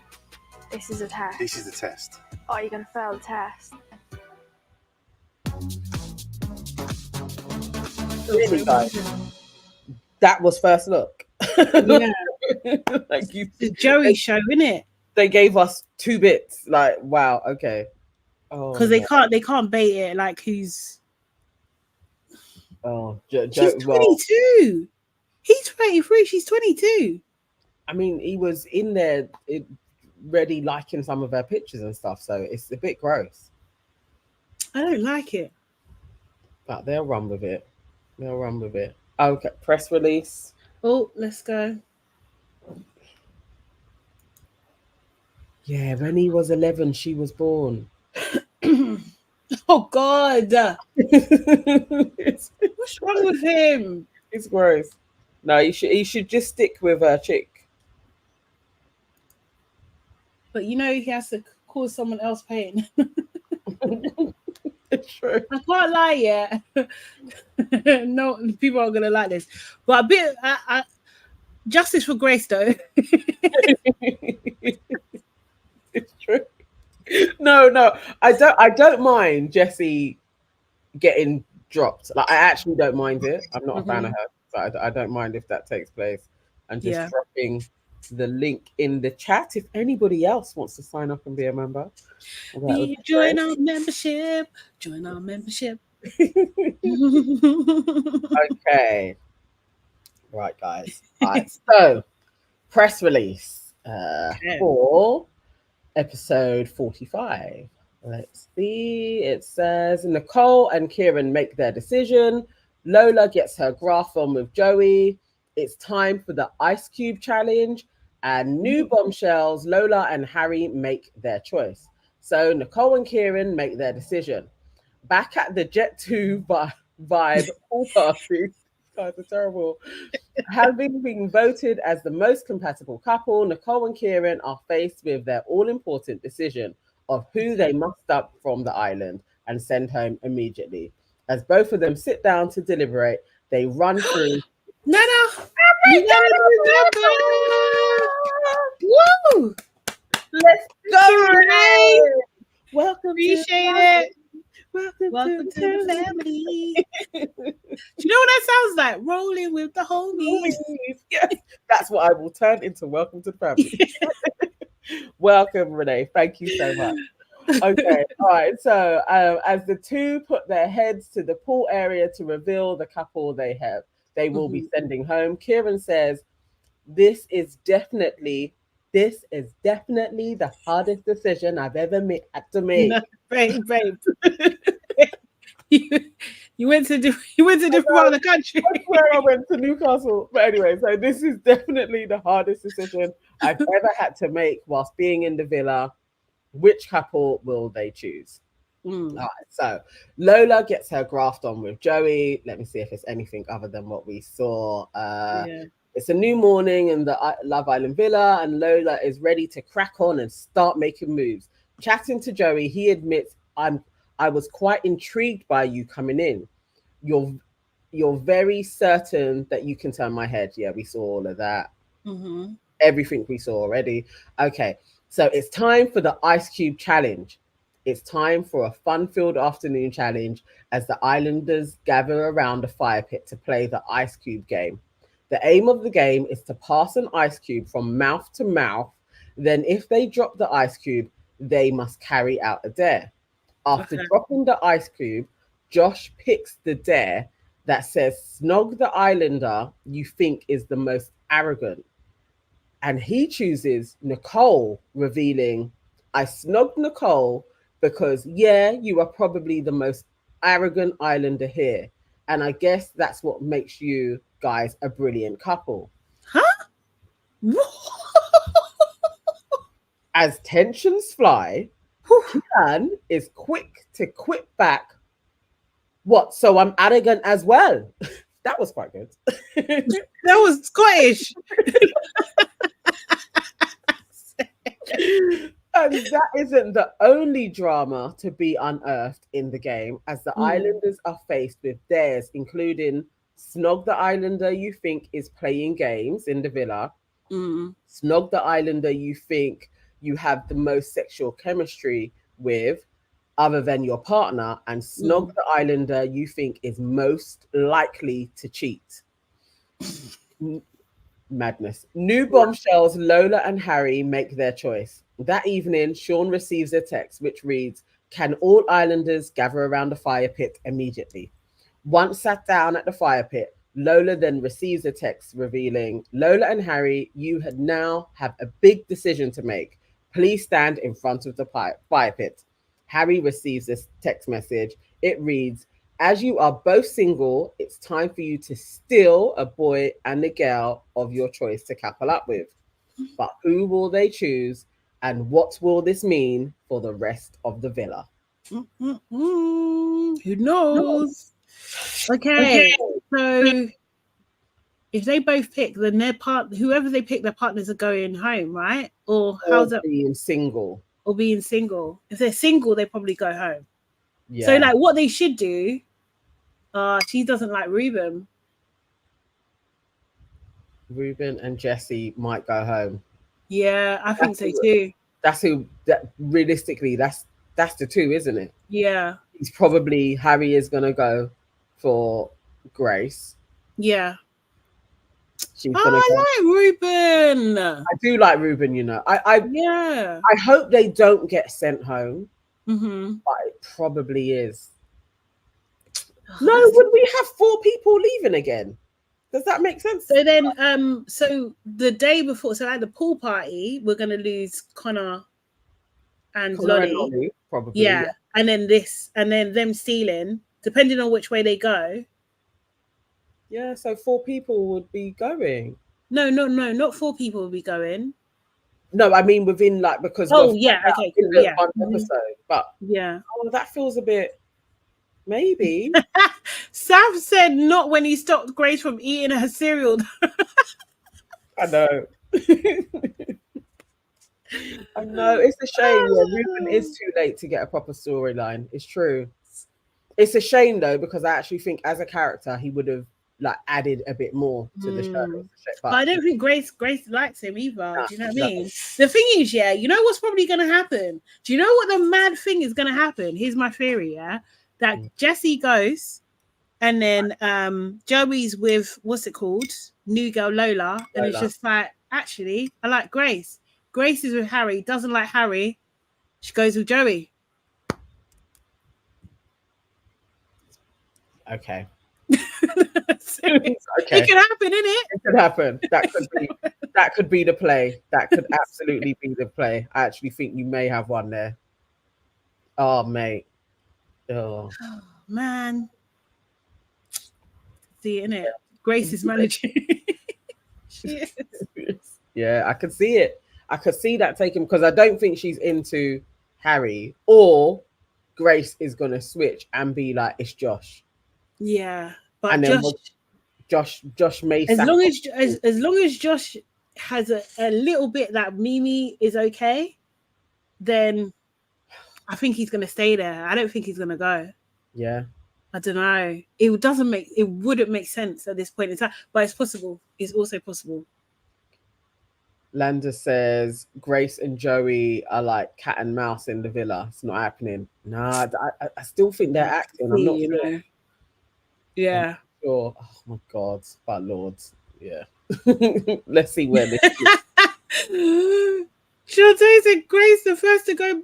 This is a test. this is the test. Oh, you're going to fail the test. Really, guys? That was first look. Yeah. Like you, It's Joey's show, isn't it? they gave us 2 bits. Like, wow, okay. Oh, Because they can't bait it like who's she's 22. He's 23, she's 22. I mean, he was in there ready liking some of her pictures and stuff, so it's a bit gross. I don't like it. But they'll run with it. They'll run with it. Okay, press release. Oh, let's go. Yeah, when he was 11, she was born. Oh God. What's What's wrong with him? It's gross. No, he should just stick with a chick. But you know he has to cause someone else pain. It's true. I can't lie yet. No, people are gonna like this. But a bit justice for Grace though. It's true. No, I don't mind Jessie getting dropped. Like, I actually don't mind it. I'm not a fan of her, so I don't mind if that takes place. And just dropping the link in the chat if anybody else wants to sign up and be a member. Join our membership. Join our membership. Okay. Right, guys. Right. So, press release for episode 45. Let's see. It says Nicole and Kieran make their decision. Lola gets her graph on with Joey. It's time for the Ice Cube challenge. And new bombshells, Lola and Harry make their choice. So Nicole and Kieran make their decision. Back at the Jet 2 vibe pool party. Guys are terrible. Having been voted as the most compatible couple, Nicole and Kieran are faced with their all-important decision. of who they must up from the island and send home immediately. As both of them sit down to deliberate, they run through. Nana, you gotta remember. Woo! Let's go, Renee! Welcome Appreciate to it. Welcome Welcome to to the family. Do you know what that sounds like? Rolling with the homies. Yes, that's what I will turn into. Welcome to the family. Welcome, Renee. Thank you so much. Okay, all right. So, as the two put their heads to the pool area to reveal the couple they will be sending home, Kieran says, "This is definitely the hardest decision I've ever had to make." No, babe. you went to different part of the country. I swear I went to Newcastle. But anyway, so this is definitely the hardest decision I've ever had to make whilst being in the villa. Which couple will they choose? All right, so Lola gets her graft on with Joey. Let me see if it's anything other than what we saw. It's a new morning in the Love Island villa, and Lola is ready to crack on and start making moves. Chatting to Joey, he admits, I was quite intrigued by you coming in. You're very certain that you can turn my head. Yeah, we saw all of that. Everything we saw already. Okay, so it's time for the Ice Cube challenge. It's time for a fun-filled afternoon challenge as the Islanders gather around a fire pit to play the Ice Cube game. The aim of the game is to pass an ice cube from mouth to mouth. Then if they drop the ice cube, they must carry out a dare. After dropping the ice cube, Josh picks the dare that says, "Snog the Islander you think is the most arrogant." And he chooses Nicole, revealing, "I snogged Nicole because, yeah, you are probably the most arrogant Islander here. And I guess that's what makes you guys a brilliant couple." Huh? As tensions fly, Kian is quick to quip back. "What? So I'm arrogant as well?" That was quite good. That was Scottish. And that isn't the only drama to be unearthed in the game, as the Islanders are faced with dares, including Snog the Islander you think is playing games in the villa, Snog the Islander you think you have the most sexual chemistry with other than your partner, and Snog the Islander you think is most likely to cheat. Madness. New bombshells, Lola and Harry make their choice. That evening, Sean receives a text which reads, "Can all Islanders gather around the fire pit immediately?" Once sat down at the fire pit, Lola then receives a text revealing, "Lola and Harry, you now have a big decision to make. Please stand in front of the fire pit." Harry receives this text message. It reads, "As you are both single, it's time for you to steal a boy and a girl of your choice to couple up with. But who will they choose, and what will this mean for the rest of the villa?" Who knows? Okay, so if they both pick, then whoever they pick, their partners are going home, right? Or how's that? Being single. Or being single. If they're single, they probably go home. Yeah. So, like, what they should do, she doesn't like Ruben. Ruben and Jesse might go home. Yeah, I think so too. Realistically, that's the two, isn't it? Yeah. It's probably Harry is gonna go for Grace. Yeah. She's gonna I like Ruben. I do like Ruben, you know. I hope they don't get sent home. But it probably is. No, would we have 4 people leaving again? Does that make sense? So then, so the day before, so at the pool party, we're gonna lose Connor and Lolly. Probably. Yeah, and then them stealing, depending on which way they go. Yeah, so 4 people would be going. No, not 4 people would be going. No, I mean within because okay, cool, yeah. One episode, but yeah, that feels a bit. Maybe. Sam said not when he stopped Grace from eating her cereal. I know. I know, it's a shame. Yeah, Ruben is too late to get a proper storyline. It's true. It's a shame though, because I actually think as a character he would have like added a bit more to the show. But I don't think Grace likes him either. Nah, do you know what I no. mean? The thing is, yeah, you know what's probably going to happen? Do you know what the mad thing is going to happen? Here's my theory, yeah? That Jesse goes and then Joey's with, what's it called? New girl Lola. And it's just like, actually, I like Grace. Grace is with Harry, doesn't like Harry. She goes with Joey. Okay. Okay. It can happen, innit? It could happen. That could be the play. That could absolutely be the play. I actually think you may have one there. Oh, mate. Oh, man. See, innit? Grace is managing. She is. Yeah, I could see it. I could see that taken, because I don't think she's into Harry, or Grace is gonna switch and be like, it's Josh. Yeah, but and then Josh may as long as Josh has a little bit that Mimi is okay, then I think he's gonna stay there. I don't think he's gonna go. Yeah, I don't know. It wouldn't make sense at this point in time, but it's possible. It's also possible. Landa says Grace and Joey are like cat and mouse in the villa. It's not happening. Nah, I still think they're acting. I'm not sure. Yeah. Sure. Oh my God, but Lord, yeah. Let's see where this is. Shantae said Grace the first to go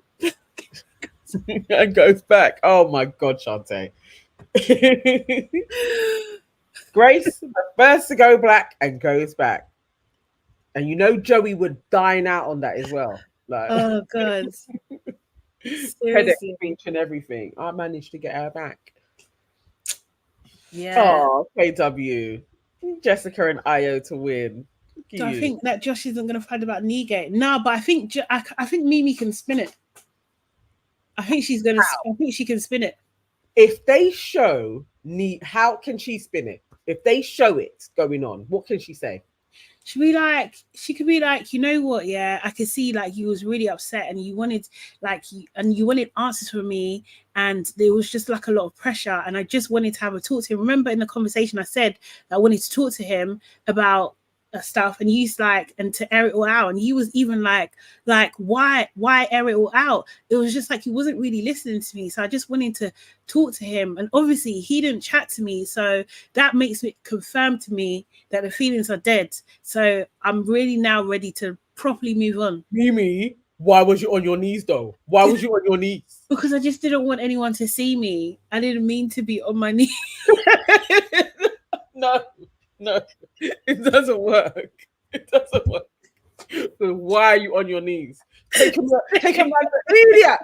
and goes back. Oh my God, Shantae. Grace the first to go black and goes back. And you know Joey would dine out on that as well. Like, oh God. TEDx speech and everything. I managed to get her back. Yeah. Oh, KW. Jessica and AYO to win. So I think that Josh isn't going to find about Negate. No, but I think Mimi can spin it. I think she's going to. I think she can spin it. If they show how can she spin it? If they show it going on, what can she say? She could be like, you know what? Yeah, I could see like you was really upset and you wanted you wanted answers from me, and there was just like a lot of pressure, and I just wanted to have a talk to him. Remember in the conversation I said that I wanted to talk to him about stuff, and you like, and to air it all out, and he was even like why air it all out? It was just like he wasn't really listening to me, so I just wanted to talk to him, and obviously he didn't chat to me, so that makes it confirm to me that the feelings are dead. So I'm really now ready to properly move on. Mimi, why was you on your knees though? Why was you on your knees? Because I just didn't want anyone to see me. I didn't mean to be on my knees. No, it doesn't work. It doesn't work. So why are you on your knees? Take him idiot.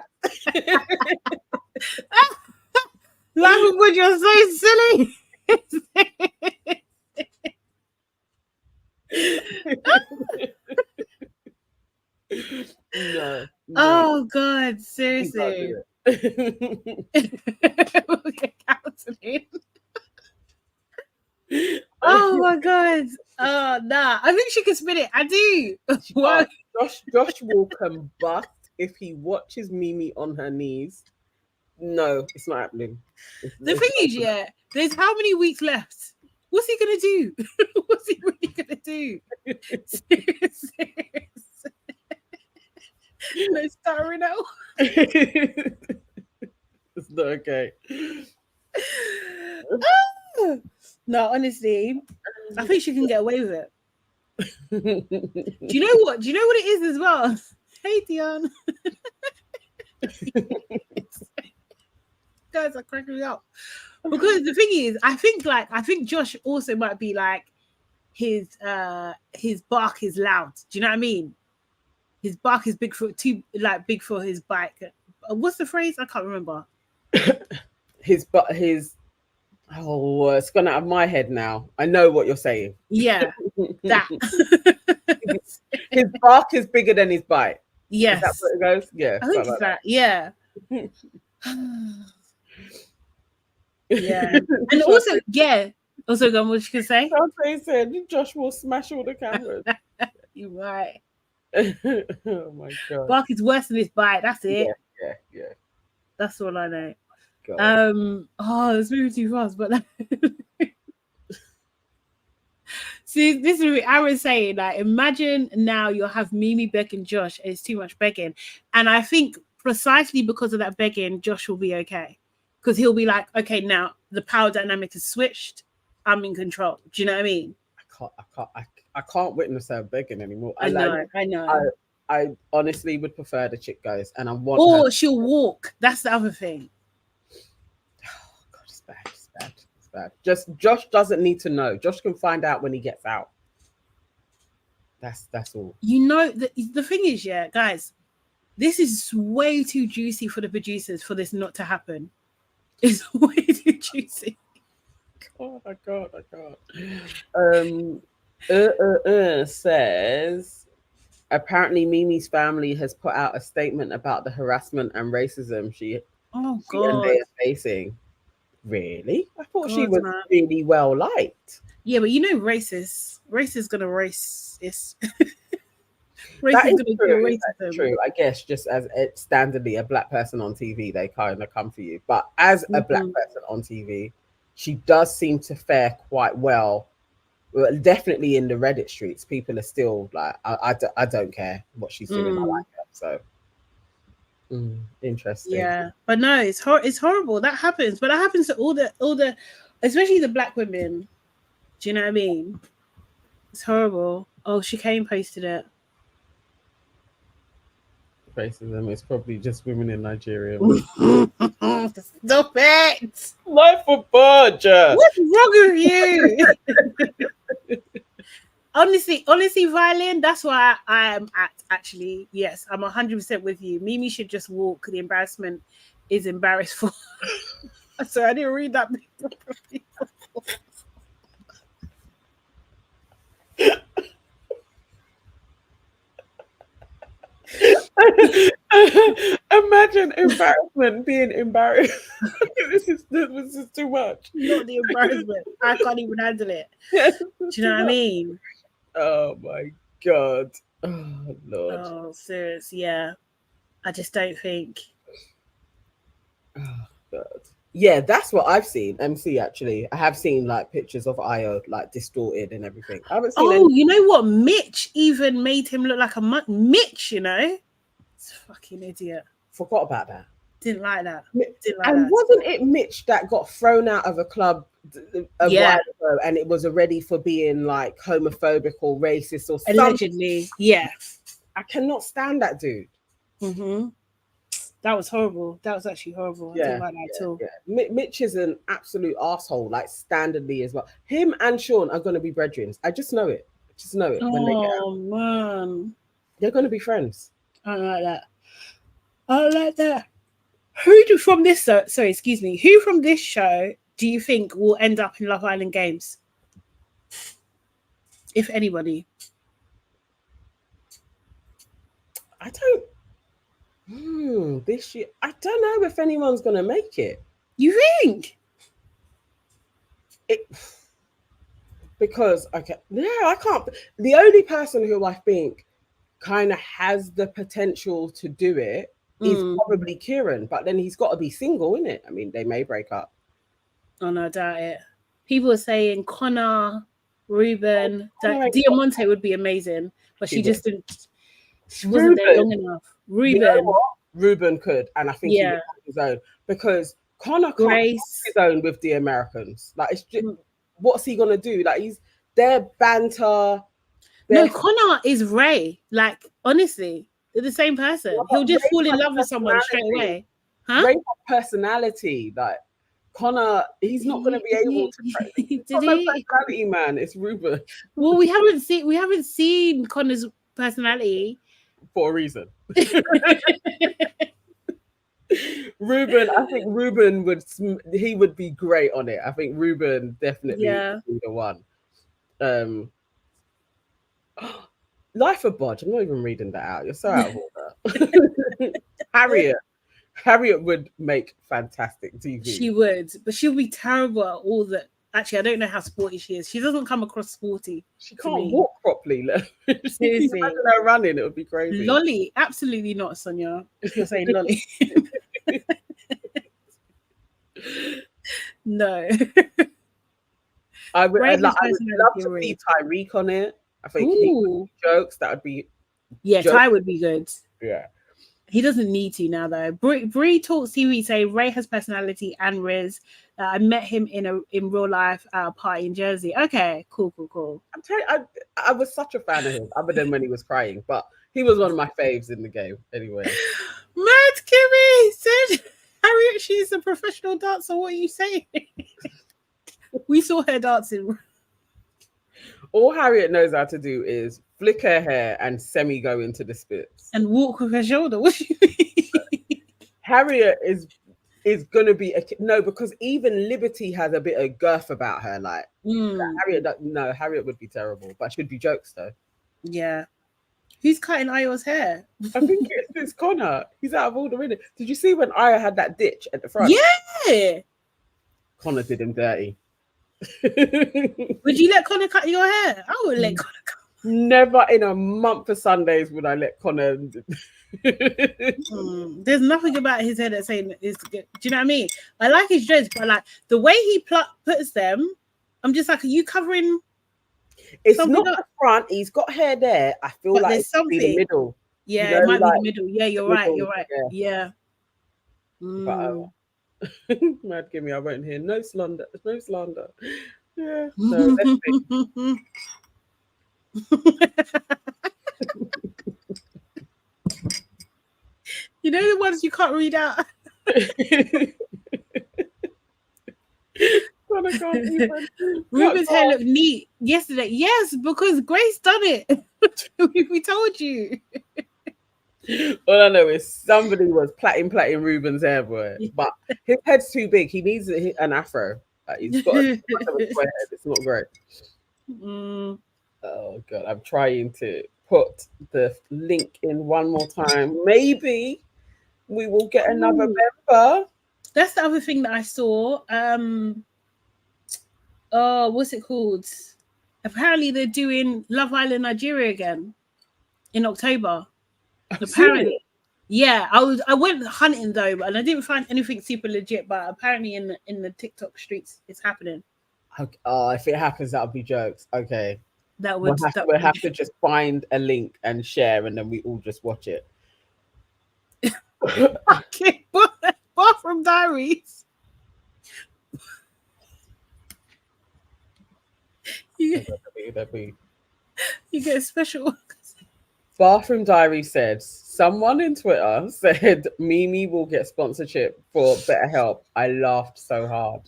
Laughing when you're so silly. No. Oh God, seriously. Oh my God. Oh nah. I think she can spin it. I do. What? Josh will combust if he watches Mimi on her knees. No, it's not happening. The thing is, yeah, there's how many weeks left? What's he gonna do? What's he really gonna do? Seriously. No starring out. It's not okay. No, honestly, I think she can get away with it. Do you know what? Do you know what it is as well? Hey, Dion. Guys are cracking me up. Because the thing is, I think Josh also might be like his bark is loud. Do you know what I mean? His bark is big for his bike. What's the phrase? I can't remember. Oh, it's gone out of my head now. I know what you're saying. Yeah, that. His bark is bigger than his bite. Yes. Is that what it goes? Yeah. I think it's that. Yeah. Yeah. And also, yeah. Also, what you can say? Shantae said Josh will smash all the cameras. You're right. Oh my god. Bark is worse than this bite. That's it. Yeah. That's all I know. God. Oh, it's moving too fast, but see, this is what Aaron's saying. Like, imagine now you'll have Mimi begging Josh, and it's too much begging. And I think precisely because of that begging, Josh will be okay. Because he'll be like, okay, now the power dynamic is switched. I'm in control. Do you know what I mean? I can't witness her begging anymore. I know. I honestly would prefer the chick goes, and I want Or her. she'll walk. That's the other thing. Oh god, it's bad. Just Josh doesn't need to know. Josh can find out when he gets out. That's all. You know, the thing is, yeah, guys, this is way too juicy for the producers for this not to happen. It's way too juicy. Oh my god, says apparently Mimi's family has put out a statement about the harassment and racism she and they are facing. Really? I thought she was really well liked. Yeah, but you know, racist gonna race. It's That is true. That's true. I guess just as standardly a black person on TV, they kind of come for you. But as a black person on TV, she does seem to fare quite well. Well, definitely in the Reddit streets, people are still like, I don't care what she's doing. I like her. So interesting. Yeah, but no, it's horrible. That happens, but that happens to all the, especially the black women. Do you know what I mean? It's horrible. Oh, Chicane posted it. Racism is probably just women in Nigeria. Stop it! Life for Bodger. What's wrong with you? honestly, Violin, that's why I am actually, yes, I'm 100% with you. Mimi should just walk. The embarrassment is embarrassed for. Sorry, I didn't read that. Imagine embarrassment being embarrassed. this is too much. Not the embarrassment. I can't even handle it. Do you know what I mean? Oh my god. Oh Lord. Oh, serious. Yeah. I just don't think. Oh god. Yeah, that's what I've seen. MC, actually, I have seen like pictures of AYO like distorted and everything. I haven't seen. Oh, you know what? Mitch even made him look like a Mitch. You know, it's a fucking idiot. Forgot about that. Didn't like that. Wasn't it Mitch that got thrown out of a club a while ago, and it was already for being like homophobic or racist or something? Allegedly? Yeah. I cannot stand that dude. Mm-hmm. That was horrible. That was actually horrible. I didn't like that at all. Yeah. Mitch is an absolute asshole, like standardly as well. Him and Sean are going to be brethren. I just know it. When they get out. Oh man, they're going to be friends. I don't like that. I don't like that. Who from this show do you think will end up in Love Island Games? If anybody. I don't. This year, I don't know if anyone's gonna make it. You think? Because I can't. The only person who I think kind of has the potential to do it is probably Kieran, but then he's got to be single, innit? I mean, they may break up. Oh no, I doubt it. People are saying Connor, Ruben, Diamante would be amazing, but she just didn't. She wasn't there long enough. Ruben, you know what? Ruben could, and I think he would hold his own, because Connor can't hold his own with the Americans. Like, it's just, what's he gonna do? Like, he's their banter. No, Connor is Ray. Like, honestly, they're the same person. He'll just fall in love with someone straight away. Huh? Ray's personality, like Connor, he's not going to be able to. He's not no personality, man. It's Ruben. Well, we haven't seen Connor's personality for a reason. Ruben, I think Ruben would be great on it. I think Ruben definitely would be the one. Life of Bodge. I'm not even reading that out. You're so out of order. Harriet would make fantastic TV. She would, but she'll be terrible at all the Actually, I don't know how sporty she is. She doesn't come across sporty. She to can't me. walk properly. Seriously. Imagine her running, it would be crazy. Lolly, absolutely not, Sonia. If you're saying lolly. No. I'd Great love to personality, see Tyreek on it. I think Ooh. jokes, that would be Yeah, jokes. Ty would be good. Yeah. He doesn't need to now though. Bree talks TV say Ray has personality and Riz. I met him in real life at a party in Jersey. Okay, cool. I'm telling you, I was such a fan of him, other than when he was crying, but he was one of my faves in the game anyway. Mad Kimmy said Harriet, she's a professional dancer. What are you saying? We saw her dancing. All Harriet knows how to do is flick her hair and semi go into the spits. And walk with her shoulder. What do you mean? Harriet is gonna be no, because even Liberty has a bit of girth about her. Like Harriet would be terrible, but she'd be jokes though. Yeah. Who's cutting Ayo's hair? I think it's Connor. He's out of order, innit? Did you see when Ayo had that ditch at the front? Yeah. Connor did him dirty. Would you let Connor cut your hair? I would let Connor cut. Never in a month of Sundays would I let Connor. There's nothing about his hair that's saying is good. Do you know what I mean? I like his dreads, but like the way he puts them, I'm just like, are you covering? It's not the front. He's got hair there. I feel But like there's it's something in the middle. Yeah, You know, it might like, be the middle. Yeah, you're right. You're right. Yeah. But, Mad Gimme, I won't hear no slander. No slander. Yeah. No, let's see. You know the ones you can't read out. Ruben's hair looked neat yesterday. Yes, because Grace done it. We told you. All I know is somebody was plaiting Ruben's hair, boy. But his head's too big. He needs an afro. He's got a square head. It's not great. Oh god, I'm trying to put the link in one more time. Maybe we will get another member. That's the other thing that I saw. Oh, what's it called? Apparently they're doing Love Island Nigeria again in October. Apparently, yeah. I went hunting though, and I didn't find anything super legit. But apparently in the TikTok streets, it's happening. Oh, if it happens, that'll be jokes. Okay. We'll have to just find a link and share, and then we all just watch it. Okay, Bathroom Diaries. You get a special. Bathroom Diary said, someone in Twitter said Mimi will get sponsorship for BetterHelp. I laughed so hard.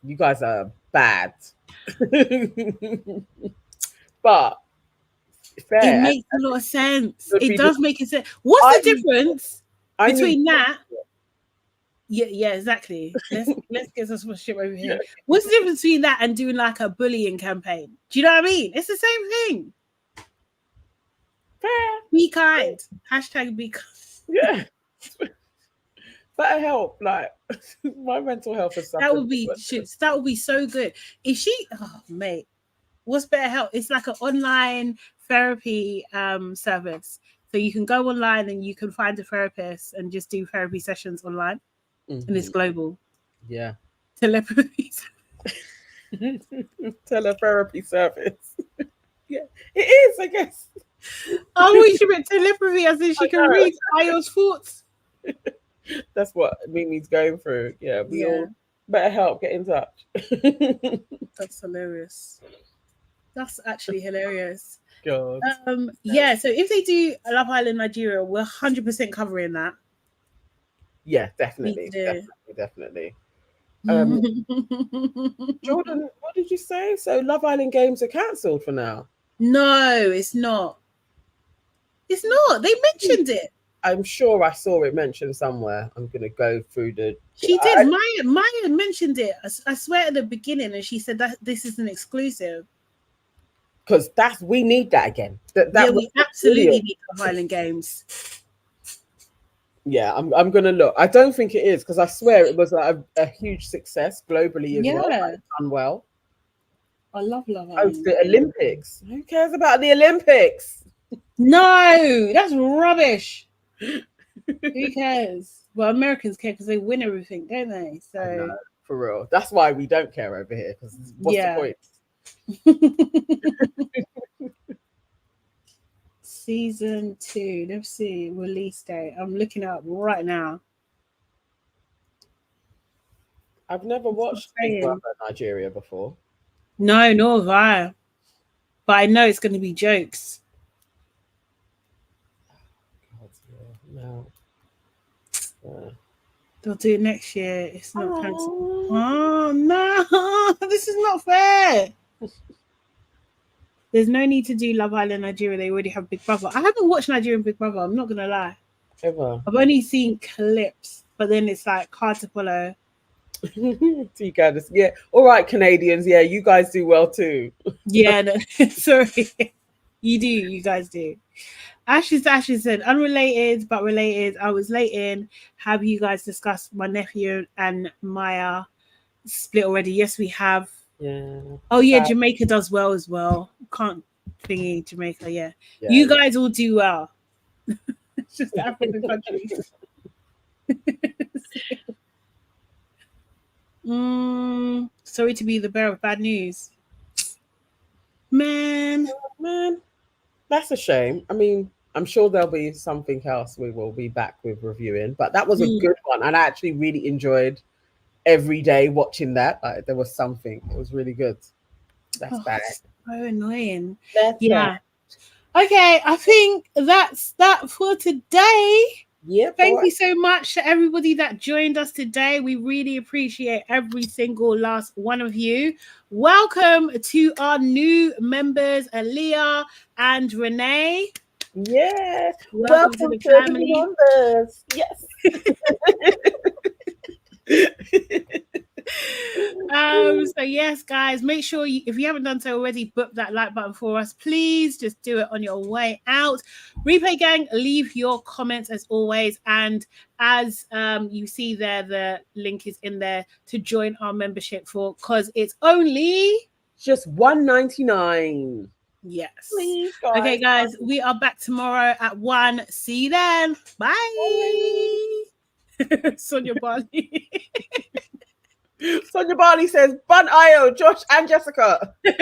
You guys are bad. But fair. It makes a lot of sense. It does make sense. What's the difference between that? Yeah, exactly. Let's get some sponsorship over here. What's the difference between that and doing like a bullying campaign? Do you know what I mean? It's the same thing. Fair. Be kind. Hashtag be kind. Yeah. BetterHelp, like my mental health is that would be so good. If she mate, what's BetterHelp? It's like an online therapy service. So you can go online and you can find a therapist and just do therapy sessions online. And it's global. Yeah. Telepathy. Teletherapy service. Yeah, it is, I guess. Oh, she meant telepathy as in she can read Ayo's thoughts. That's what Mimi's going through. Yeah, we all BetterHelp, get in touch. That's hilarious. That's actually hilarious. God. Yeah, so if they do Love Island Nigeria, we're 100% covering that. Yeah, definitely. Definitely. Jordan, what did you say? So Love Island games are cancelled for now? No, it's not. It's not. They mentioned it. I'm sure I saw it mentioned somewhere. I'm going to go through the... She did. Maya mentioned it. I swear at the beginning, and she said that this is an exclusive. Because we need that again. We absolutely need Love Island games. Yeah, I'm gonna look. I don't think it is, because I swear it was like a huge success globally as well. Yeah. Like, it's done well. I love Love Oh, Island. the Olympics. Who cares about the Olympics? No, that's rubbish. Who cares? Well, Americans care because they win everything, don't they? I So know, for real. That's why we don't care over here. Because what's Yeah. the point? Season 2. Let's see. Release date. I'm looking up right now. I've never watched Big Brother Nigeria before. No, nor have I. But I know it's going to be jokes. No. They'll do it next year. It's not cancelled. Oh no, this is not fair. There's no need to do Love Island Nigeria. They already have Big Brother. I haven't watched Nigerian Big Brother. I'm not gonna lie. Ever. I've only seen clips, but then it's like hard to follow. You guys, yeah. All right, Canadians. Yeah, you guys do well too. Yeah, no, sorry. You do. You guys do. Ashley said, unrelated but related. I was late in. Have you guys discussed my nephew and Maya split already? Yes, we have. Yeah. Oh yeah, Jamaica does well as well. Can't thingy Jamaica. Yeah, you guys all do well. It's just the African countries. Sorry to be the bearer of bad news, man. That's a shame. I mean, I'm sure there'll be something else we will be back with reviewing, but that was a good one, and I actually really enjoyed every day watching that. There was something. It was really good. That's bad. So annoying. That's yeah. Okay, I think that's that for today. Yeah. Thank you so much to everybody that joined us today. We really appreciate every single last one of you. Welcome to our new members, Aaliyah and Renee. Yeah. Welcome to the family. Members. Yes. So yes, guys, make sure you, if you haven't done so already, book that like button for us. Please just do it on your way out. Replay gang, leave your comments as always, and as you see there, the link is in there to join our membership for, because it's only just $1.99. Yes. Please, guys. Okay, guys, we are back tomorrow at 1. See you then. Bye. Sonia Barley. Sonia Barley says, Bun Ayo, Josh and Jessica.